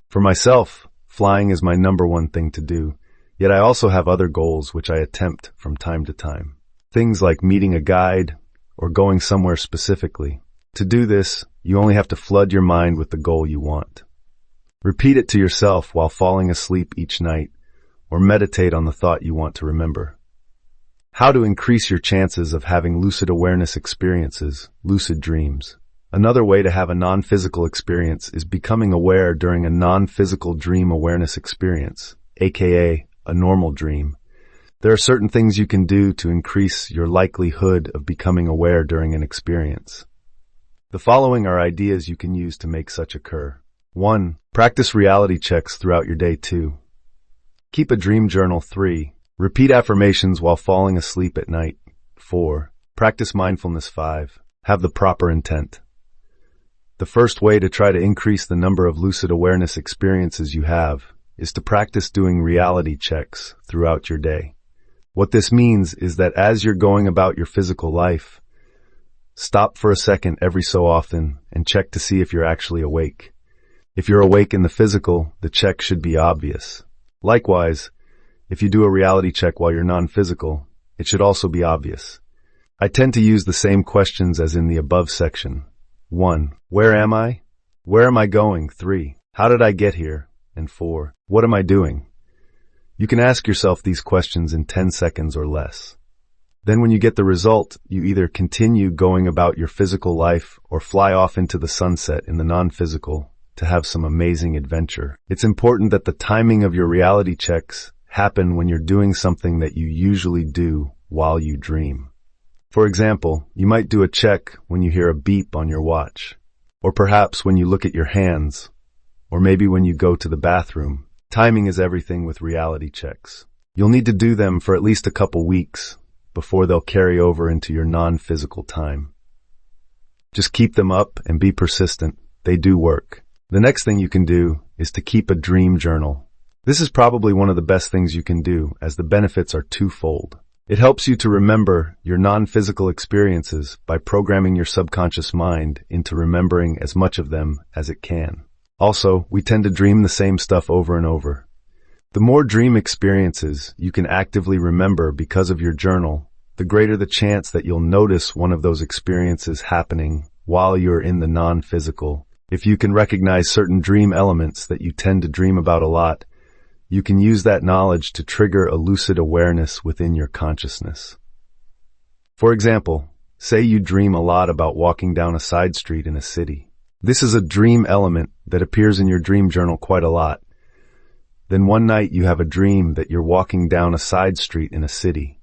For myself, flying is my #1 thing to do, yet I also have other goals which I attempt from time to time. Things like meeting a guide or going somewhere specifically. To do this, you only have to flood your mind with the goal you want. Repeat it to yourself while falling asleep each night, or meditate on the thought you want to remember. How to increase your chances of having lucid awareness experiences, lucid dreams. Another way to have a non-physical experience is becoming aware during a non-physical dream awareness experience, aka a normal dream. There are certain things you can do to increase your likelihood of becoming aware during an experience. The following are ideas you can use to make such occur. 1. Practice reality checks throughout your day. 2. Keep a dream journal. 3. Repeat affirmations while falling asleep at night. 4. Practice mindfulness. 5. Have the proper intent. The first way to try to increase the number of lucid awareness experiences you have is to practice doing reality checks throughout your day. What this means is that as you're going about your physical life, stop for a second every so often and check to see if you're actually awake. If you're awake in the physical, the check should be obvious. Likewise, if you do a reality check while you're non-physical, it should also be obvious. I tend to use the same questions as in the above section. 1. Where am I? Where am I going? 3. How did I get here? And 4. What am I doing? You can ask yourself these questions in 10 seconds or less. Then when you get the result, you either continue going about your physical life or fly off into the sunset in the non-physical to have some amazing adventure. It's important that the timing of your reality checks happen when you're doing something that you usually do while you dream. For example, you might do a check when you hear a beep on your watch, or perhaps when you look at your hands, or maybe when you go to the bathroom. Timing is everything with reality checks. You'll need to do them for at least a couple weeks before they'll carry over into your non-physical time. Just keep them up and be persistent. They do work. The next thing you can do is to keep a dream journal. This is probably one of the best things you can do, as the benefits are twofold. It helps you to remember your non-physical experiences by programming your subconscious mind into remembering as much of them as it can. Also, we tend to dream the same stuff over and over. The more dream experiences you can actively remember because of your journal, the greater the chance that you'll notice one of those experiences happening while you're in the non-physical. If you can recognize certain dream elements that you tend to dream about a lot, you can use that knowledge to trigger a lucid awareness within your consciousness. For example, say you dream a lot about walking down a side street in a city. This is a dream element that appears in your dream journal quite a lot. Then one night you have a dream that you're walking down a side street in a city.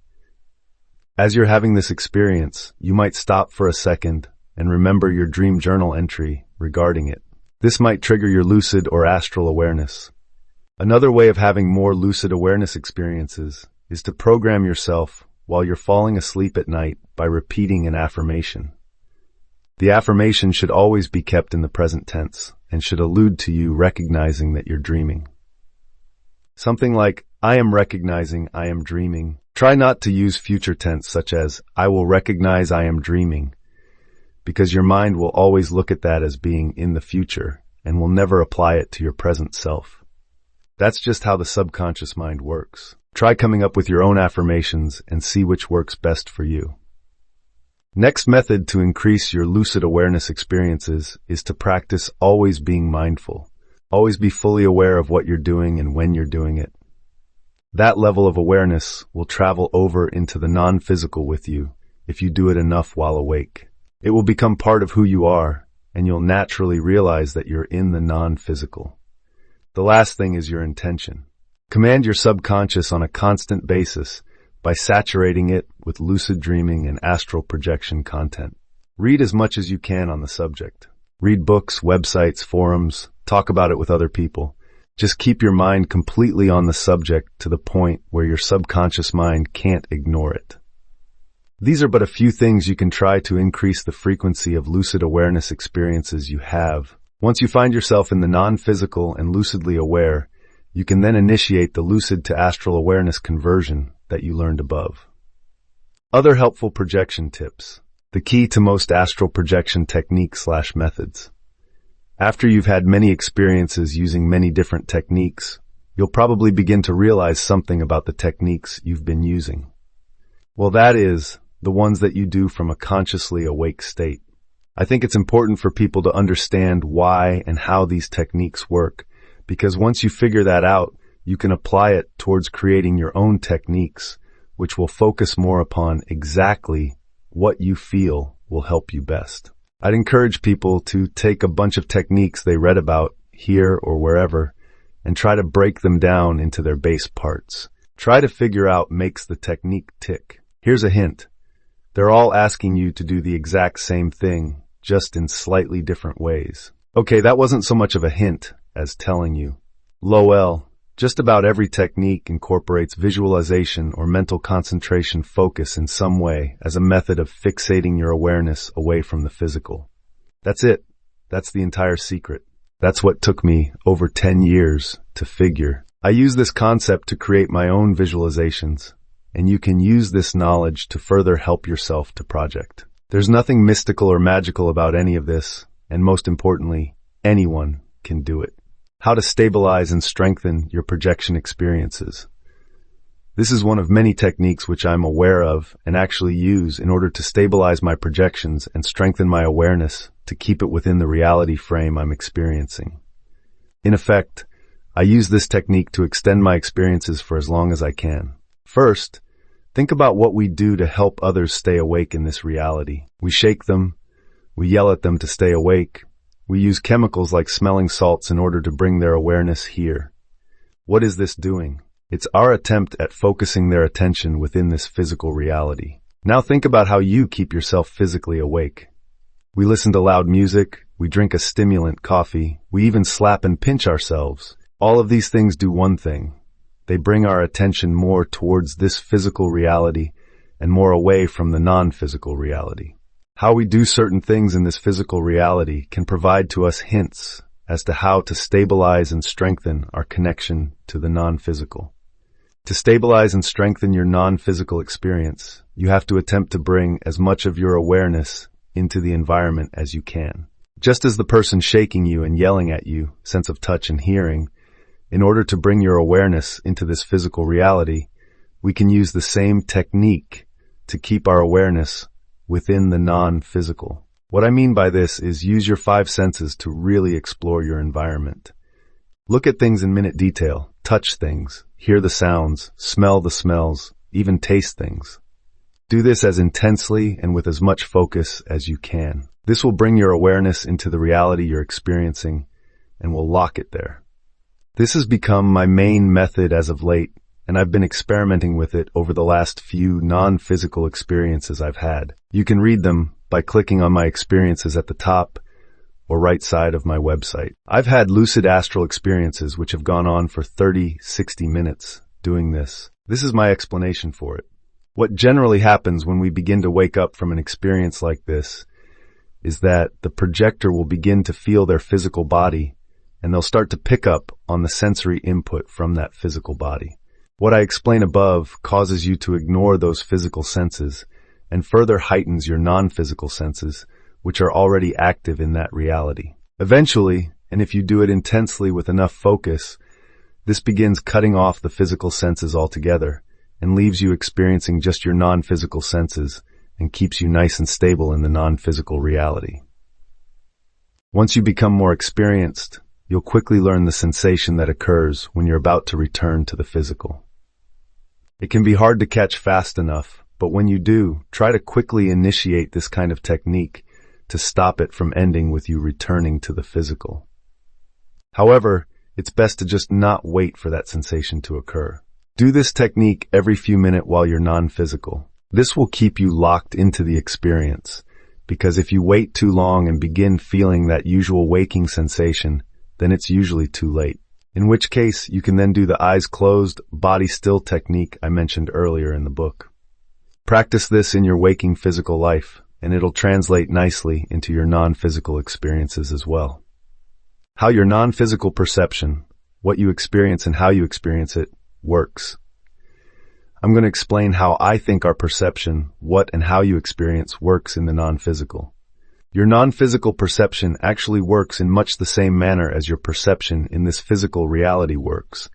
As you're having this experience, you might stop for a second and remember your dream journal entry regarding it. This might trigger your lucid or astral awareness. Another way of having more lucid awareness experiences is to program yourself while you're falling asleep at night by repeating an affirmation. The affirmation should always be kept in the present tense and should allude to you recognizing that you're dreaming. Something like, I am recognizing I am dreaming. Try not to use future tense such as, I will recognize I am dreaming, because your mind will always look at that as being in the future and will never apply it to your present self. That's just how the subconscious mind works. Try coming up with your own affirmations and see which works best for you. Next method to increase your lucid awareness experiences is to practice always being mindful. Always be fully aware of what you're doing and when you're doing it. That level of awareness will travel over into the non-physical with you if you do it enough while awake. It will become part of who you are, and you'll naturally realize that you're in the non-physical. The last thing is your intention. Command your subconscious on a constant basis by saturating it with lucid dreaming and astral projection content. Read as much as you can on the subject. Read books, websites, forums, talk about it with other people. Just keep your mind completely on the subject to the point where your subconscious mind can't ignore it. These are but a few things you can try to increase the frequency of lucid awareness experiences you have. Once you find yourself in the non-physical and lucidly aware, you can then initiate the lucid to astral awareness conversion that you learned above. Other helpful projection tips. The key to most astral projection techniques/methods. After you've had many experiences using many different techniques, you'll probably begin to realize something about the techniques you've been using. Well, that is, the ones that you do from a consciously awake state. I think it's important for people to understand why and how these techniques work, because once you figure that out, you can apply it towards creating your own techniques, which will focus more upon exactly what you feel will help you best. I'd encourage people to take a bunch of techniques they read about here or wherever and try to break them down into their base parts. Try to figure out makes the technique tick. Here's a hint. They're all asking you to do the exact same thing, just in slightly different ways. Okay, that wasn't so much of a hint as telling you. Lol. Just about every technique incorporates visualization or mental concentration focus in some way as a method of fixating your awareness away from the physical. That's it. That's the entire secret. That's what took me over 10 years to figure. I use this concept to create my own visualizations, and you can use this knowledge to further help yourself to project. There's nothing mystical or magical about any of this, and most importantly, anyone can do it. How to stabilize and strengthen your projection experiences. This is one of many techniques which I'm aware of and actually use in order to stabilize my projections and strengthen my awareness to keep it within the reality frame I'm experiencing. In effect, I use this technique to extend my experiences for as long as I can. First, think about what we do to help others stay awake in this reality. We shake them, we yell at them to stay awake, we use chemicals like smelling salts in order to bring their awareness here. What is this doing? It's our attempt at focusing their attention within this physical reality. Now think about how you keep yourself physically awake. We listen to loud music, we drink a stimulant, coffee, we even slap and pinch ourselves. All of these things do one thing. They bring our attention more towards this physical reality and more away from the non-physical reality. How we do certain things in this physical reality can provide to us hints as to how to stabilize and strengthen our connection to the non-physical. To stabilize and strengthen your non-physical experience, you have to attempt to bring as much of your awareness into the environment as you can. Just as the person shaking you and yelling at you, sense of touch and hearing, in order to bring your awareness into this physical reality, we can use the same technique to keep our awareness within the non-physical. What I mean by this is use your 5 senses to really explore your environment. Look at things in minute detail, touch things, hear the sounds, smell the smells, even taste things. Do this as intensely and with as much focus as you can. This will bring your awareness into the reality you're experiencing and will lock it there. This has become my main method as of late, and I've been experimenting with it over the last few non-physical experiences I've had. You can read them by clicking on my experiences at the top or right side of my website. I've had lucid astral experiences which have gone on for 30-60 minutes doing this. This is my explanation for it. What generally happens when we begin to wake up from an experience like this is that the projector will begin to feel their physical body, and they'll start to pick up on the sensory input from that physical body. What I explain above causes you to ignore those physical senses and further heightens your non-physical senses, which are already active in that reality. Eventually, and if you do it intensely with enough focus, this begins cutting off the physical senses altogether and leaves you experiencing just your non-physical senses and keeps you nice and stable in the non-physical reality. Once you become more experienced, you'll quickly learn the sensation that occurs when you're about to return to the physical. It can be hard to catch fast enough, but when you do, try to quickly initiate this kind of technique to stop it from ending with you returning to the physical. However, it's best to just not wait for that sensation to occur. Do this technique every few minutes while you're non-physical. This will keep you locked into the experience, because if you wait too long and begin feeling that usual waking sensation, then it's usually too late. In which case, you can then do the eyes closed, body still technique I mentioned earlier in the book. Practice this in your waking physical life, and it'll translate nicely into your non-physical experiences as well. How your non-physical perception, what you experience and how you experience it, works. I'm going to explain how I think our perception, what and how you experience, works in the non-physical. Your non-physical perception actually works in much the same manner as your perception in this physical reality works.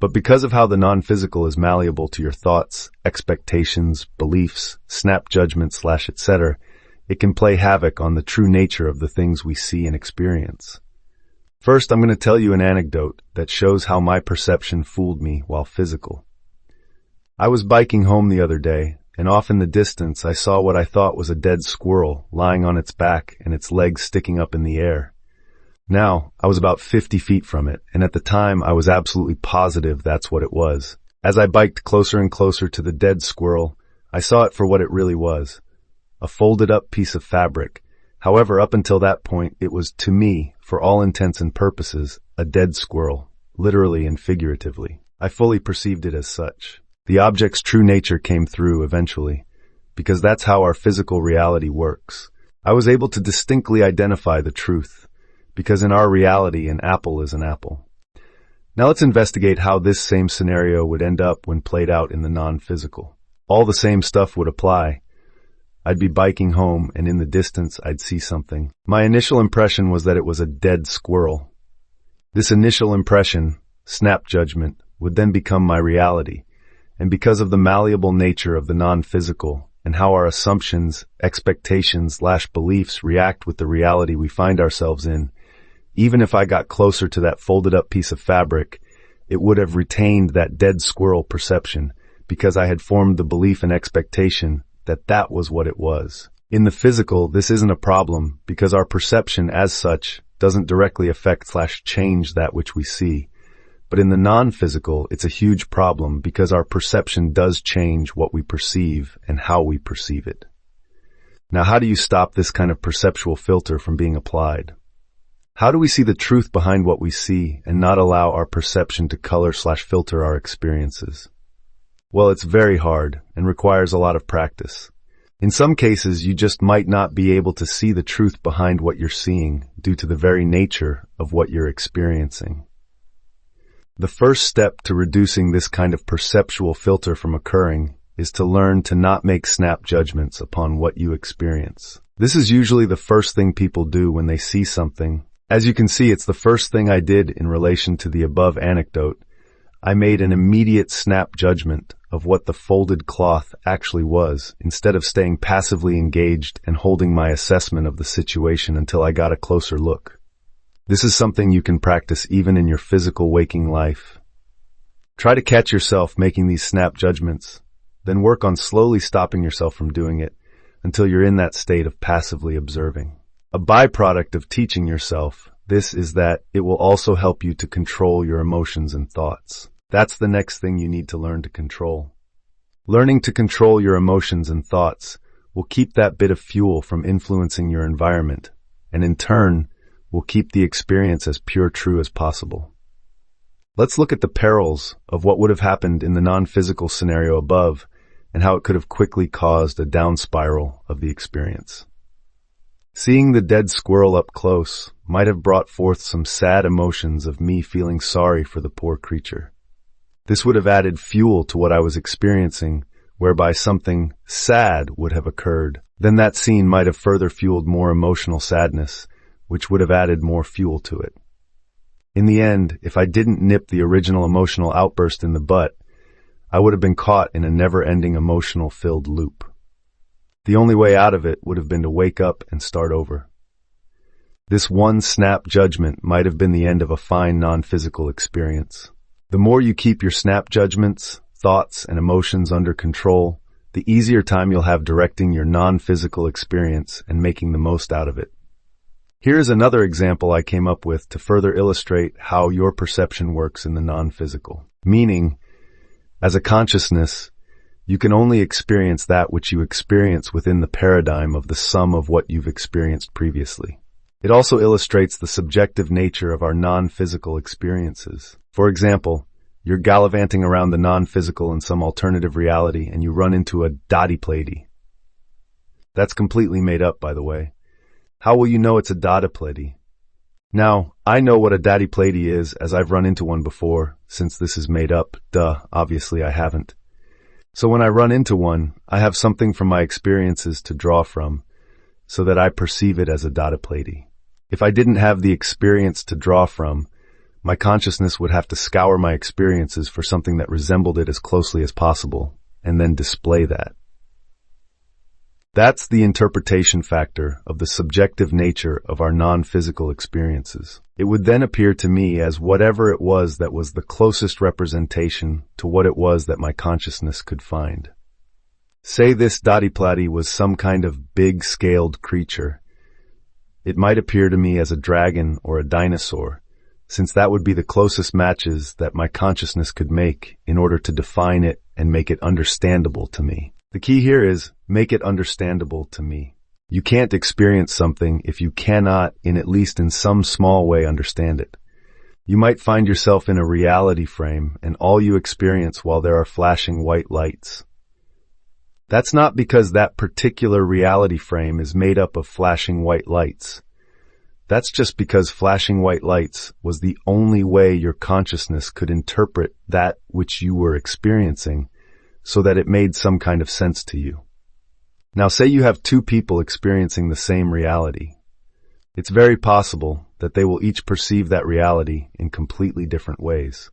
But because of how the non-physical is malleable to your thoughts, expectations, beliefs, snap judgments, etc., it can play havoc on the true nature of the things we see and experience. First, I'm going to tell you an anecdote that shows how my perception fooled me while physical. I was biking home the other day, and off in the distance I saw what I thought was a dead squirrel lying on its back and its legs sticking up in the air. Now, I was about 50 feet from it, and at the time I was absolutely positive that's what it was. As I biked closer and closer to the dead squirrel, I saw it for what it really was, a folded up piece of fabric. However, up until that point, it was, to me, for all intents and purposes, a dead squirrel, literally and figuratively. I fully perceived it as such. The object's true nature came through eventually, because that's how our physical reality works. I was able to distinctly identify the truth, because in our reality, an apple is an apple. Now let's investigate how this same scenario would end up when played out in the non-physical. All the same stuff would apply. I'd be biking home, and in the distance I'd see something. My initial impression was that it was a dead squirrel. This initial impression, snap judgment, would then become my reality. And because of the malleable nature of the non-physical and how our assumptions, expectations/beliefs react with the reality we find ourselves in, even if I got closer to that folded up piece of fabric, it would have retained that dead squirrel perception because I had formed the belief and expectation that that was what it was. In the physical, this isn't a problem because our perception as such doesn't directly affect/change that which we see. But in the non-physical, it's a huge problem because our perception does change what we perceive and how we perceive it. Now, how do you stop this kind of perceptual filter from being applied? How do we see the truth behind what we see and not allow our perception to color/filter our experiences? Well, it's very hard and requires a lot of practice. In some cases, you just might not be able to see the truth behind what you're seeing due to the very nature of what you're experiencing. The first step to reducing this kind of perceptual filter from occurring is to learn to not make snap judgments upon what you experience. This is usually the first thing people do when they see something. As you can see, it's the first thing I did in relation to the above anecdote. I made an immediate snap judgment of what the folded cloth actually was, instead of staying passively engaged and holding my assessment of the situation until I got a closer look. This is something you can practice even in your physical waking life. Try to catch yourself making these snap judgments, then work on slowly stopping yourself from doing it until you're in that state of passively observing. A byproduct of teaching yourself this is that it will also help you to control your emotions and thoughts. That's the next thing you need to learn to control. Learning to control your emotions and thoughts will keep that bit of fuel from influencing your environment, and in turn, will keep the experience as pure true as possible. Let's look at the perils of what would have happened in the non-physical scenario above and how it could have quickly caused a down spiral of the experience. Seeing the dead squirrel up close might have brought forth some sad emotions of me feeling sorry for the poor creature. This would have added fuel to what I was experiencing, whereby something sad would have occurred. Then that scene might have further fueled more emotional sadness, which would have added more fuel to it. In the end, if I didn't nip the original emotional outburst in the butt, I would have been caught in a never-ending emotional-filled loop. The only way out of it would have been to wake up and start over. This one snap judgment might have been the end of a fine non-physical experience. The more you keep your snap judgments, thoughts, and emotions under control, the easier time you'll have directing your non-physical experience and making the most out of it. Here's another example I came up with to further illustrate how your perception works in the non-physical. Meaning, as a consciousness, you can only experience that which you experience within the paradigm of the sum of what you've experienced previously. It also illustrates the subjective nature of our non-physical experiences. For example, you're gallivanting around the non-physical in some alternative reality and you run into a dadiplady. That's completely made up, by the way. How will you know it's a dadiplady? Now, I know what a dadiplady is as I've run into one before, since this is made up. Duh, obviously I haven't. So when I run into one, I have something from my experiences to draw from, so that I perceive it as a dataplady. If I didn't have the experience to draw from, my consciousness would have to scour my experiences for something that resembled it as closely as possible, and then display that. That's the interpretation factor of the subjective nature of our non-physical experiences. It would then appear to me as whatever it was that was the closest representation to what it was that my consciousness could find. Say this datiplati was some kind of big-scaled creature. It might appear to me as a dragon or a dinosaur, since that would be the closest matches that my consciousness could make in order to define it and make it understandable to me. The key here is, make it understandable to me. You can't experience something if you cannot, at least in some small way, understand it. You might find yourself in a reality frame and all you experience while there are flashing white lights. That's not because that particular reality frame is made up of flashing white lights. That's just because flashing white lights was the only way your consciousness could interpret that which you were experiencing, so that it made some kind of sense to you. Now say you have two people experiencing the same reality. It's very possible that they will each perceive that reality in completely different ways.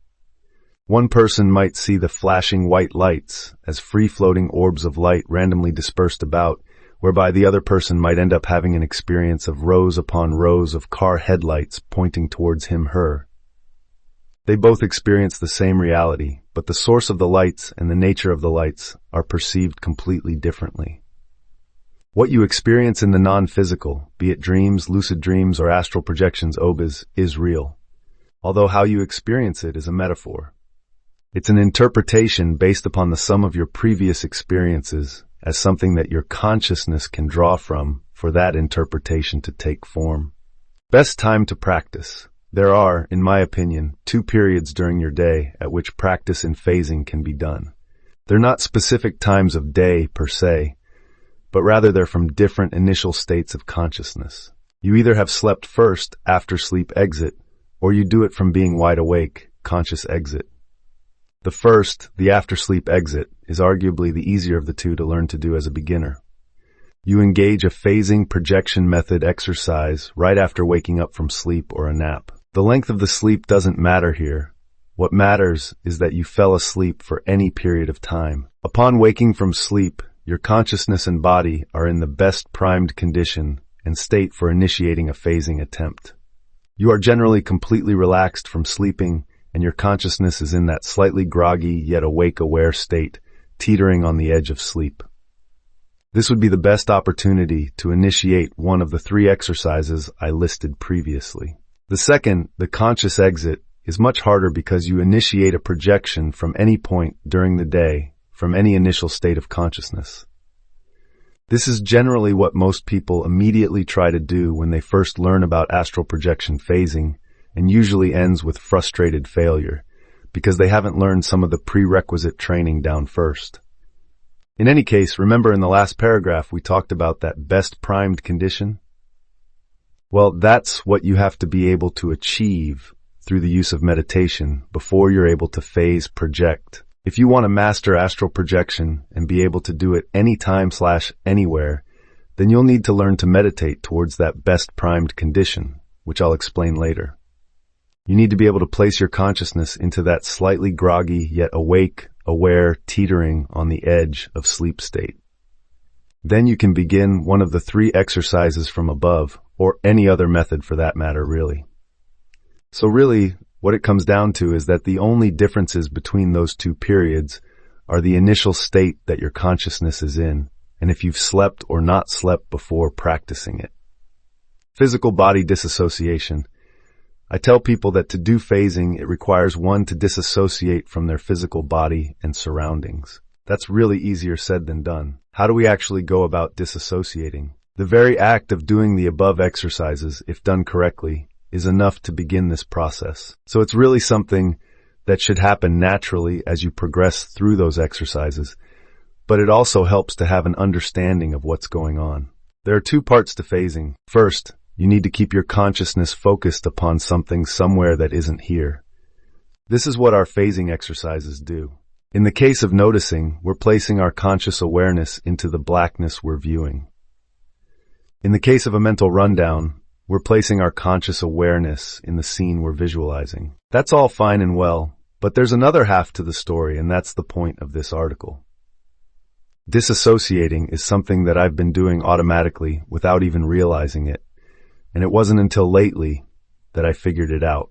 One person might see the flashing white lights as free-floating orbs of light randomly dispersed about, whereby the other person might end up having an experience of rows upon rows of car headlights pointing towards him/her. They both experience the same reality, but the source of the lights and the nature of the lights are perceived completely differently. What you experience in the non-physical, be it dreams, lucid dreams, or astral projections, obas, is real, although how you experience it is a metaphor. It's an interpretation based upon the sum of your previous experiences as something that your consciousness can draw from for that interpretation to take form. Best time to practice. There are, in my opinion, 2 periods during your day at which practice in phasing can be done. They're not specific times of day per se, but rather they're from different initial states of consciousness. You either have slept first, after sleep exit, or you do it from being wide awake, conscious exit. The first, the after sleep exit, is arguably the easier of the two to learn to do as a beginner. You engage a phasing projection method exercise right after waking up from sleep or a nap. The length of the sleep doesn't matter here. What matters is that you fell asleep for any period of time. Upon waking from sleep, your consciousness and body are in the best primed condition and state for initiating a phasing attempt. You are generally completely relaxed from sleeping, and your consciousness is in that slightly groggy yet awake-aware state, teetering on the edge of sleep. This would be the best opportunity to initiate one of the 3 exercises I listed previously. The second, the conscious exit, is much harder because you initiate a projection from any point during the day, from any initial state of consciousness. This is generally what most people immediately try to do when they first learn about astral projection phasing, and usually ends with frustrated failure, because they haven't learned some of the prerequisite training down first. In any case, remember in the last paragraph we talked about that best primed condition? Well, that's what you have to be able to achieve through the use of meditation before you're able to phase project. If you want to master astral projection and be able to do it anytime/anywhere, then you'll need to learn to meditate towards that best primed condition, which I'll explain later. You need to be able to place your consciousness into that slightly groggy yet awake, aware teetering on the edge of sleep state. Then you can begin one of the 3 exercises from above, or any other method for that matter, really. So really, what it comes down to is that the only differences between those 2 periods are the initial state that your consciousness is in, and if you've slept or not slept before practicing it. Physical body disassociation. I tell people that to do phasing, it requires one to disassociate from their physical body and surroundings. That's really easier said than done. How do we actually go about disassociating? The very act of doing the above exercises, if done correctly, is enough to begin this process. So it's really something that should happen naturally as you progress through those exercises, but it also helps to have an understanding of what's going on. There are 2 parts to phasing. First, you need to keep your consciousness focused upon something somewhere that isn't here. This is what our phasing exercises do. In the case of noticing, we're placing our conscious awareness into the blackness we're viewing. In the case of a mental rundown, we're placing our conscious awareness in the scene we're visualizing. That's all fine and well, but there's another half to the story, and that's the point of this article. Disassociating is something that I've been doing automatically without even realizing it, and it wasn't until lately that I figured it out.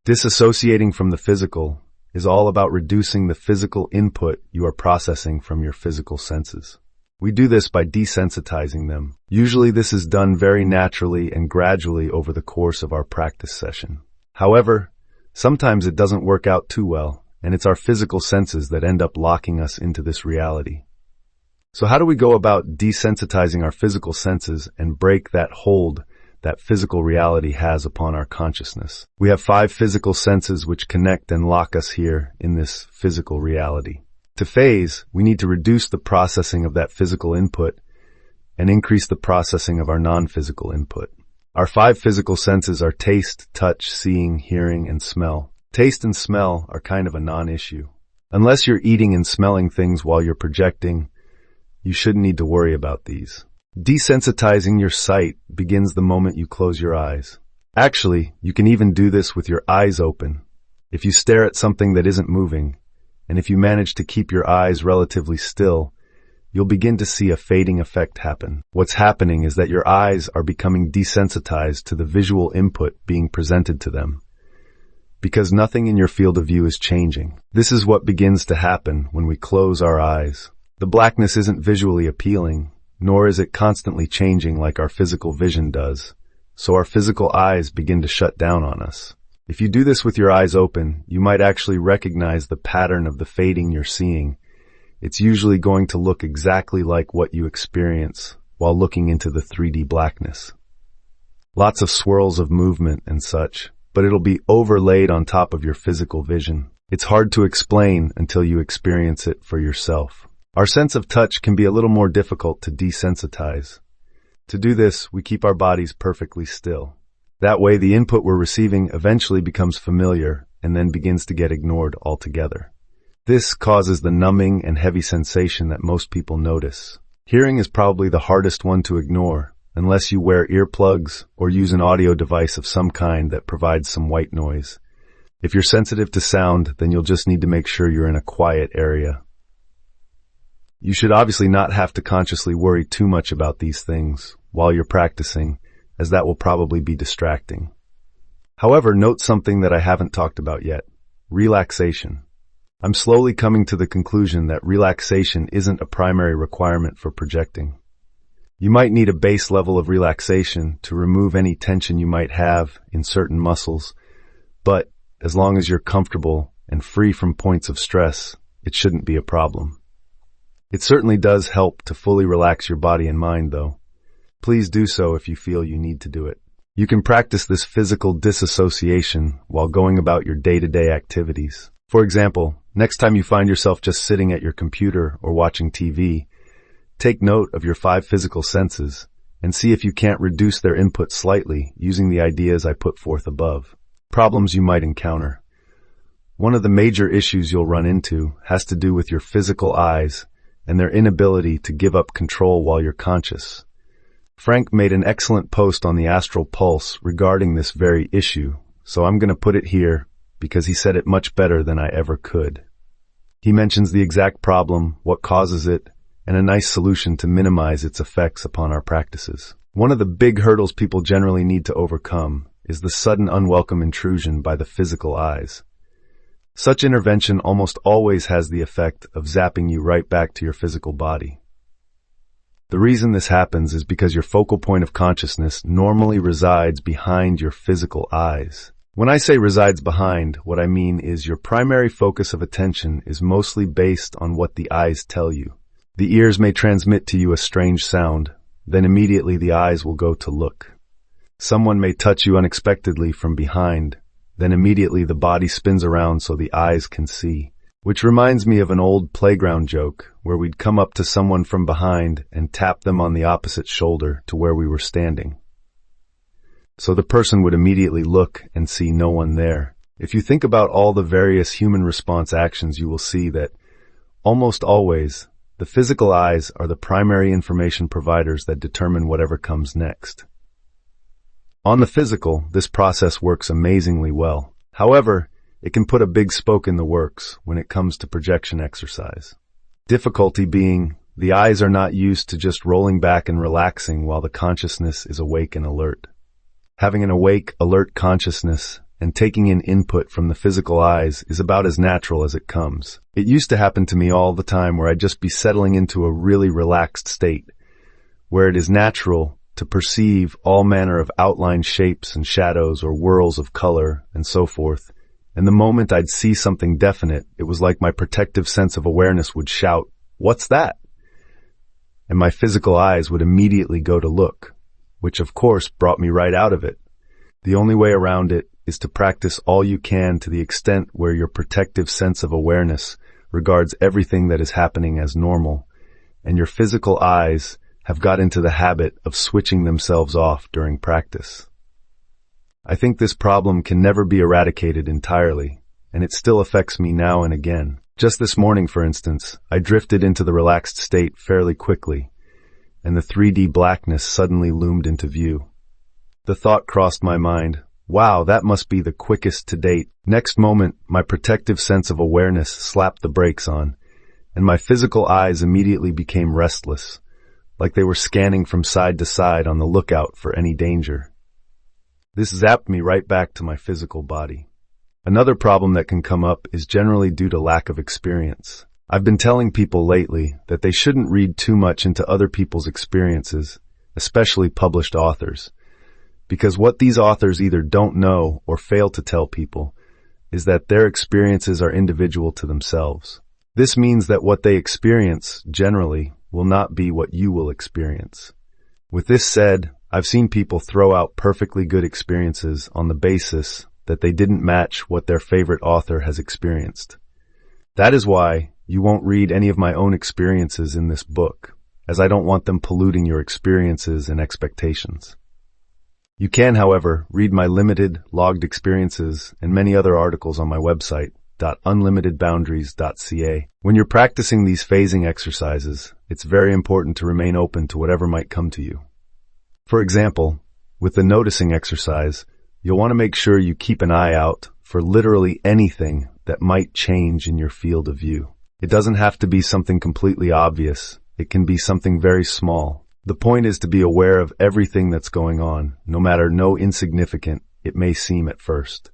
Disassociating from the physical is all about reducing the physical input you are processing from your physical senses. We do this by desensitizing them. Usually this is done very naturally and gradually over the course of our practice session. However, sometimes it doesn't work out too well, and it's our physical senses that end up locking us into this reality. So how do we go about desensitizing our physical senses and break that hold that physical reality has upon our consciousness? We have 5 physical senses which connect and lock us here in this physical reality. To phase, we need to reduce the processing of that physical input and increase the processing of our non-physical input. Our 5 physical senses are taste, touch, seeing, hearing, and smell. Taste and smell are kind of a non-issue. Unless you're eating and smelling things while you're projecting, you shouldn't need to worry about these. Desensitizing your sight begins the moment you close your eyes. Actually, you can even do this with your eyes open. If you stare at something that isn't moving, and if you manage to keep your eyes relatively still, you'll begin to see a fading effect happen. What's happening is that your eyes are becoming desensitized to the visual input being presented to them, because nothing in your field of view is changing. This is what begins to happen when we close our eyes. The blackness isn't visually appealing, nor is it constantly changing like our physical vision does, so our physical eyes begin to shut down on us. If you do this with your eyes open, you might actually recognize the pattern of the fading you're seeing. It's usually going to look exactly like what you experience while looking into the 3D blackness. Lots of swirls of movement and such, but it'll be overlaid on top of your physical vision. It's hard to explain until you experience it for yourself. Our sense of touch can be a little more difficult to desensitize. To do this, we keep our bodies perfectly still. That way, the input we're receiving eventually becomes familiar and then begins to get ignored altogether. This causes the numbing and heavy sensation that most people notice. Hearing is probably the hardest one to ignore, unless you wear earplugs or use an audio device of some kind that provides some white noise. If you're sensitive to sound, then you'll just need to make sure you're in a quiet area. You should obviously not have to consciously worry too much about these things while you're practicing, as that will probably be distracting. However, note something that I haven't talked about yet: relaxation. I'm slowly coming to the conclusion that relaxation isn't a primary requirement for projecting. You might need a base level of relaxation to remove any tension you might have in certain muscles, but as long as you're comfortable and free from points of stress, it shouldn't be a problem. It certainly does help to fully relax your body and mind, though. Please do so if you feel you need to do it. You can practice this physical disassociation while going about your day-to-day activities. For example, next time you find yourself just sitting at your computer or watching TV, take note of your 5 physical senses and see if you can't reduce their input slightly using the ideas I put forth above. Problems you might encounter. One of the major issues you'll run into has to do with your physical eyes and their inability to give up control while you're conscious. Frank made an excellent post on the Astral Pulse regarding this very issue, so I'm going to put it here because he said it much better than I ever could. He mentions the exact problem, what causes it, and a nice solution to minimize its effects upon our practices. One of the big hurdles people generally need to overcome is the sudden unwelcome intrusion by the physical eyes. Such intervention almost always has the effect of zapping you right back to your physical body. The reason this happens is because your focal point of consciousness normally resides behind your physical eyes. When I say resides behind, what I mean is your primary focus of attention is mostly based on what the eyes tell you. The ears may transmit to you a strange sound, then immediately the eyes will go to look. Someone may touch you unexpectedly from behind, then immediately the body spins around so the eyes can see. Which reminds me of an old playground joke where we'd come up to someone from behind and tap them on the opposite shoulder to where we were standing. So the person would immediately look and see no one there. If you think about all the various human response actions, you will see that almost always the physical eyes are the primary information providers that determine whatever comes next. On the physical, this process works amazingly well. However, it can put a big spoke in the works when it comes to projection exercise. Difficulty being, the eyes are not used to just rolling back and relaxing while the consciousness is awake and alert. Having an awake, alert consciousness and taking in input from the physical eyes is about as natural as it comes. It used to happen to me all the time where I'd just be settling into a really relaxed state, where it is natural to perceive all manner of outlined shapes and shadows or whirls of color and so forth. And the moment I'd see something definite, it was like my protective sense of awareness would shout, "What's that?" And my physical eyes would immediately go to look, which of course brought me right out of it. The only way around it is to practice all you can to the extent where your protective sense of awareness regards everything that is happening as normal, and your physical eyes have got into the habit of switching themselves off during practice. I think this problem can never be eradicated entirely, and it still affects me now and again. Just this morning, for instance, I drifted into the relaxed state fairly quickly, and the 3D blackness suddenly loomed into view. The thought crossed my mind, wow, that must be the quickest to date. Next moment, my protective sense of awareness slapped the brakes on, and my physical eyes immediately became restless, like they were scanning from side to side on the lookout for any danger. This zapped me right back to my physical body. Another problem that can come up is generally due to lack of experience. I've been telling people lately that they shouldn't read too much into other people's experiences, especially published authors, because what these authors either don't know or fail to tell people is that their experiences are individual to themselves. This means that what they experience, generally, will not be what you will experience. With this said, I've seen people throw out perfectly good experiences on the basis that they didn't match what their favorite author has experienced. That is why you won't read any of my own experiences in this book, as I don't want them polluting your experiences and expectations. You can, however, read my limited, logged experiences and many other articles on my website, unlimitedboundaries.ca. When you're practicing these phasing exercises, it's very important to remain open to whatever might come to you. For example, with the noticing exercise, you'll want to make sure you keep an eye out for literally anything that might change in your field of view. It doesn't have to be something completely obvious. It can be something very small. The point is to be aware of everything that's going on, no matter how insignificant it may seem at first.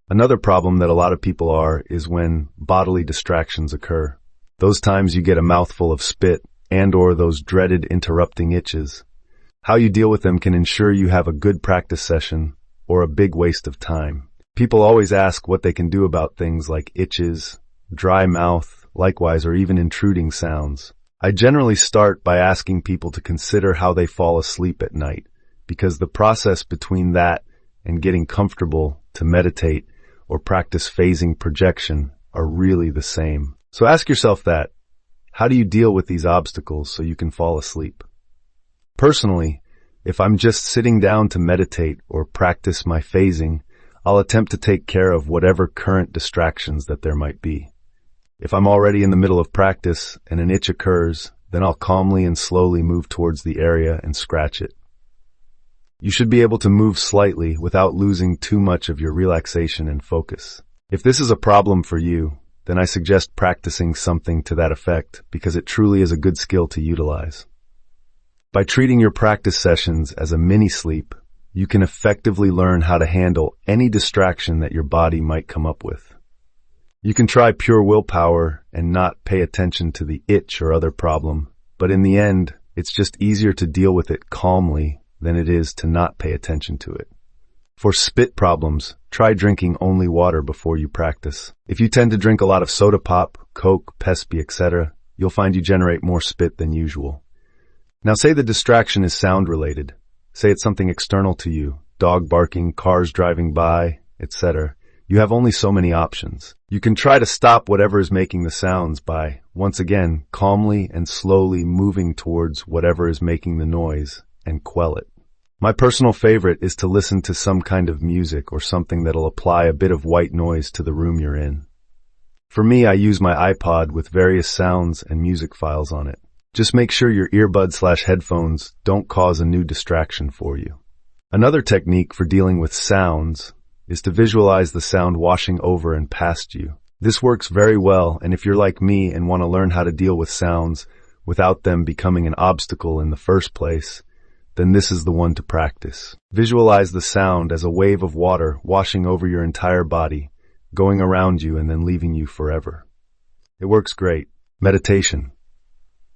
Another problem that a lot of people is when bodily distractions occur. Those times you get a mouthful of spit and/or those dreaded interrupting itches. How you deal with them can ensure you have a good practice session or a big waste of time. People always ask what they can do about things like itches, dry mouth, likewise, or even intruding sounds. I generally start by asking people to consider how they fall asleep at night, because the process between that and getting comfortable to meditate or practice phasing projection are really the same. So ask yourself that. How do you deal with these obstacles so you can fall asleep? Personally, if I'm just sitting down to meditate or practice my phasing, I'll attempt to take care of whatever current distractions that there might be. If I'm already in the middle of practice and an itch occurs, then I'll calmly and slowly move towards the area and scratch it. You should be able to move slightly without losing too much of your relaxation and focus. If this is a problem for you, then I suggest practicing something to that effect because it truly is a good skill to utilize. By treating your practice sessions as a mini-sleep, you can effectively learn how to handle any distraction that your body might come up with. You can try pure willpower and not pay attention to the itch or other problem, but in the end, it's just easier to deal with it calmly than it is to not pay attention to it. For spit problems, try drinking only water before you practice. If you tend to drink a lot of soda pop, Coke, Pespi, etc., you'll find you generate more spit than usual. Now say the distraction is sound related. Say it's something external to you, dog barking, cars driving by, etc. You have only so many options. You can try to stop whatever is making the sounds by, once again, calmly and slowly moving towards whatever is making the noise and quell it. My personal favorite is to listen to some kind of music or something that'll apply a bit of white noise to the room you're in. For me, I use my iPod with various sounds and music files on it. Just make sure your earbuds/headphones don't cause a new distraction for you. Another technique for dealing with sounds is to visualize the sound washing over and past you. This works very well, and if you're like me and want to learn how to deal with sounds without them becoming an obstacle in the first place, then this is the one to practice. Visualize the sound as a wave of water washing over your entire body, going around you and then leaving you forever. It works great. Meditation.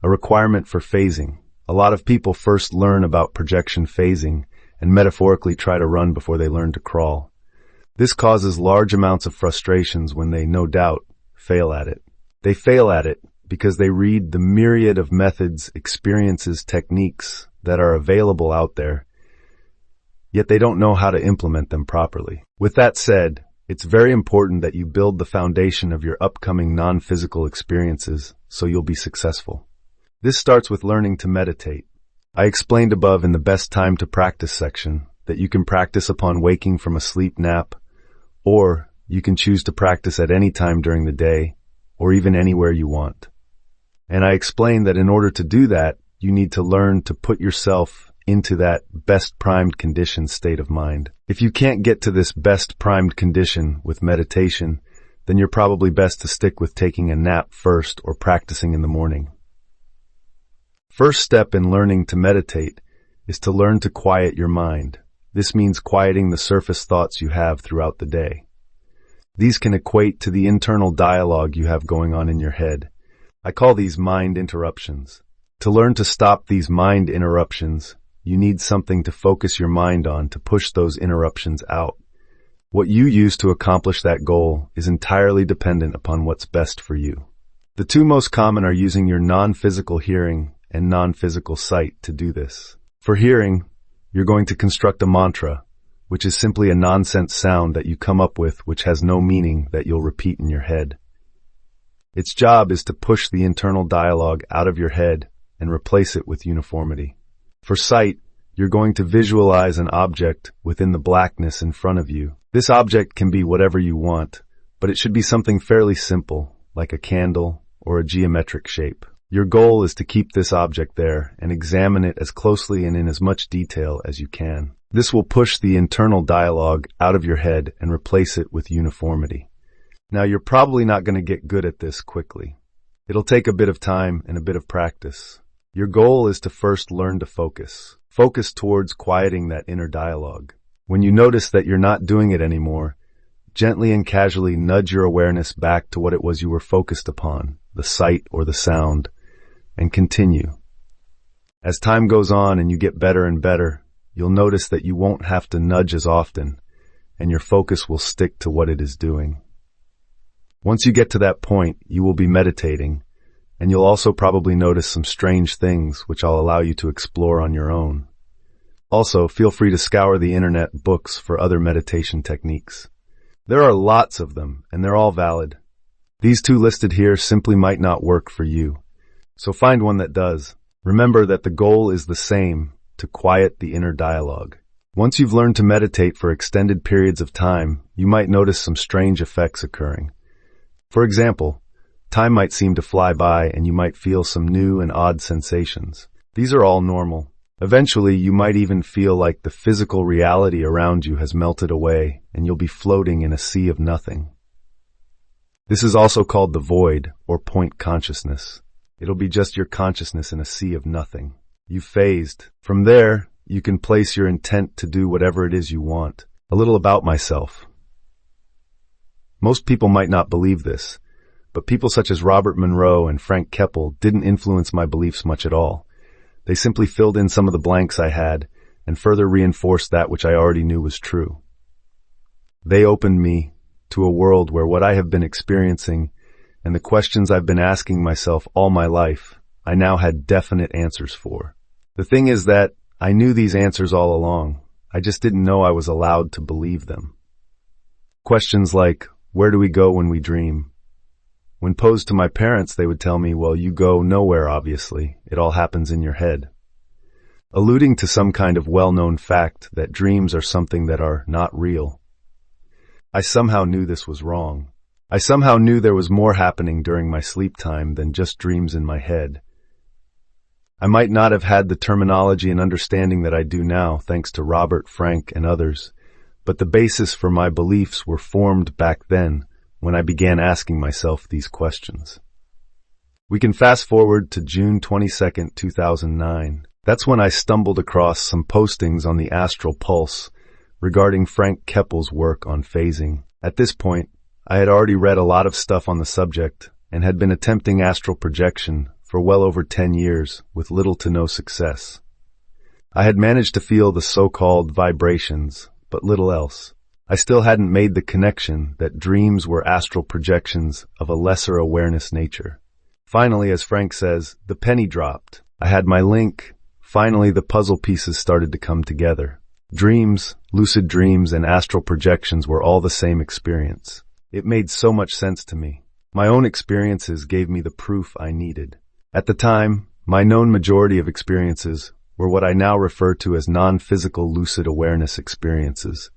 A requirement for phasing. A lot of people first learn about projection phasing and metaphorically try to run before they learn to crawl. This causes large amounts of frustrations when they, no doubt, fail at it. They fail at it because they read the myriad of methods, experiences, techniques that are available out there, yet they don't know how to implement them properly. With that said, it's very important that you build the foundation of your upcoming non-physical experiences so you'll be successful. This starts with learning to meditate. I explained above in the best time to practice section that you can practice upon waking from a sleep nap, or you can choose to practice at any time during the day, or even anywhere you want. And I explained that in order to do that, you need to learn to put yourself into that best primed condition state of mind. If you can't get to this best primed condition with meditation, then you're probably best to stick with taking a nap first or practicing in the morning. First step in learning to meditate is to learn to quiet your mind. This means quieting the surface thoughts you have throughout the day. These can equate to the internal dialogue you have going on in your head. I call these mind interruptions. To learn to stop these mind interruptions, you need something to focus your mind on to push those interruptions out. What you use to accomplish that goal is entirely dependent upon what's best for you. The two most common are using your non-physical hearing and non-physical sight to do this. For hearing, you're going to construct a mantra, which is simply a nonsense sound that you come up with which has no meaning that you'll repeat in your head. Its job is to push the internal dialogue out of your head and replace it with uniformity. For sight, you're going to visualize an object within the blackness in front of you. This object can be whatever you want, but it should be something fairly simple, like a candle or a geometric shape. Your goal is to keep this object there and examine it as closely and in as much detail as you can. This will push the internal dialogue out of your head and replace it with uniformity. Now, you're probably not going to get good at this quickly. It'll take a bit of time and a bit of practice. Your goal is to first learn to focus. Focus towards quieting that inner dialogue. When you notice that you're not doing it anymore, gently and casually nudge your awareness back to what it was you were focused upon, the sight or the sound, and continue. As time goes on and you get better and better, you'll notice that you won't have to nudge as often, and your focus will stick to what it is doing. Once you get to that point, you will be meditating, and you'll also probably notice some strange things which I'll allow you to explore on your own. Also, feel free to scour the internet books for other meditation techniques. There are lots of them, and they're all valid. These two listed here simply might not work for you, so find one that does. Remember that the goal is the same, to quiet the inner dialogue. Once you've learned to meditate for extended periods of time, you might notice some strange effects occurring. For example, time might seem to fly by and you might feel some new and odd sensations. These are all normal. Eventually, you might even feel like the physical reality around you has melted away and you'll be floating in a sea of nothing. This is also called the void or point consciousness. It'll be just your consciousness in a sea of nothing. You've phased. From there, you can place your intent to do whatever it is you want. A little about myself. Most people might not believe this, but people such as Robert Monroe and Frank Keppel didn't influence my beliefs much at all. They simply filled in some of the blanks I had and further reinforced that which I already knew was true. They opened me to a world where what I have been experiencing and the questions I've been asking myself all my life, I now had definite answers for. The thing is that I knew these answers all along. I just didn't know I was allowed to believe them. Questions like, where do we go when we dream? When posed to my parents, they would tell me, well, you go nowhere, obviously. It all happens in your head. alluding to some kind of well-known fact that dreams are something that are not real. I somehow knew this was wrong. I somehow knew there was more happening during my sleep time than just dreams in my head. I might not have had the terminology and understanding that I do now, thanks to Robert, Frank, and others, but the basis for my beliefs were formed back then when I began asking myself these questions. We can fast forward to June 22nd, 2009. That's when I stumbled across some postings on the Astral Pulse regarding Frank Keppel's work on phasing. At this point, I had already read a lot of stuff on the subject and had been attempting astral projection for well over 10 years with little to no success. I had managed to feel the so-called vibrations, but little else. I still hadn't made the connection that dreams were astral projections of a lesser awareness nature. Finally, as Frank says, the penny dropped. I had my link. Finally, the puzzle pieces started to come together. Dreams, lucid dreams, and astral projections were all the same experience. It made so much sense to me. My own experiences gave me the proof I needed. At the time, my known majority of experiences were what I now refer to as non-physical lucid awareness experiences.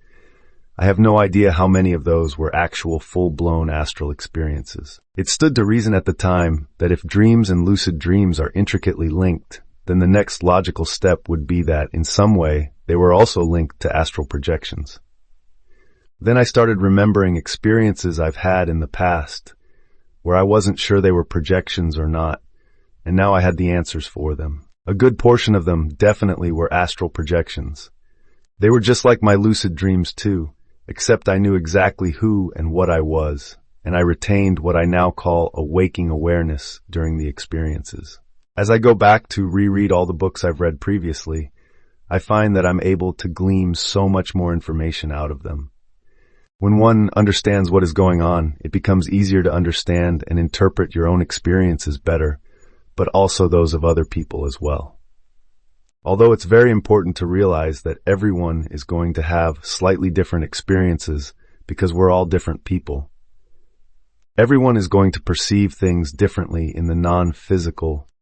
I have no idea how many of those were actual full-blown astral experiences. It stood to reason at the time that if dreams and lucid dreams are intricately linked, then the next logical step would be that, in some way, they were also linked to astral projections. Then I started remembering experiences I've had in the past, where I wasn't sure they were projections or not, and now I had the answers for them. A good portion of them definitely were astral projections. They were just like my lucid dreams too, except I knew exactly who and what I was, and I retained what I now call a waking awareness during the experiences. As I go back to reread all the books I've read previously, I find that I'm able to glean so much more information out of them. When one understands what is going on, it becomes easier to understand and interpret your own experiences better, but also those of other people as well. Although it's very important to realize that everyone is going to have slightly different experiences because we're all different people. Everyone is going to perceive things differently in the non-physical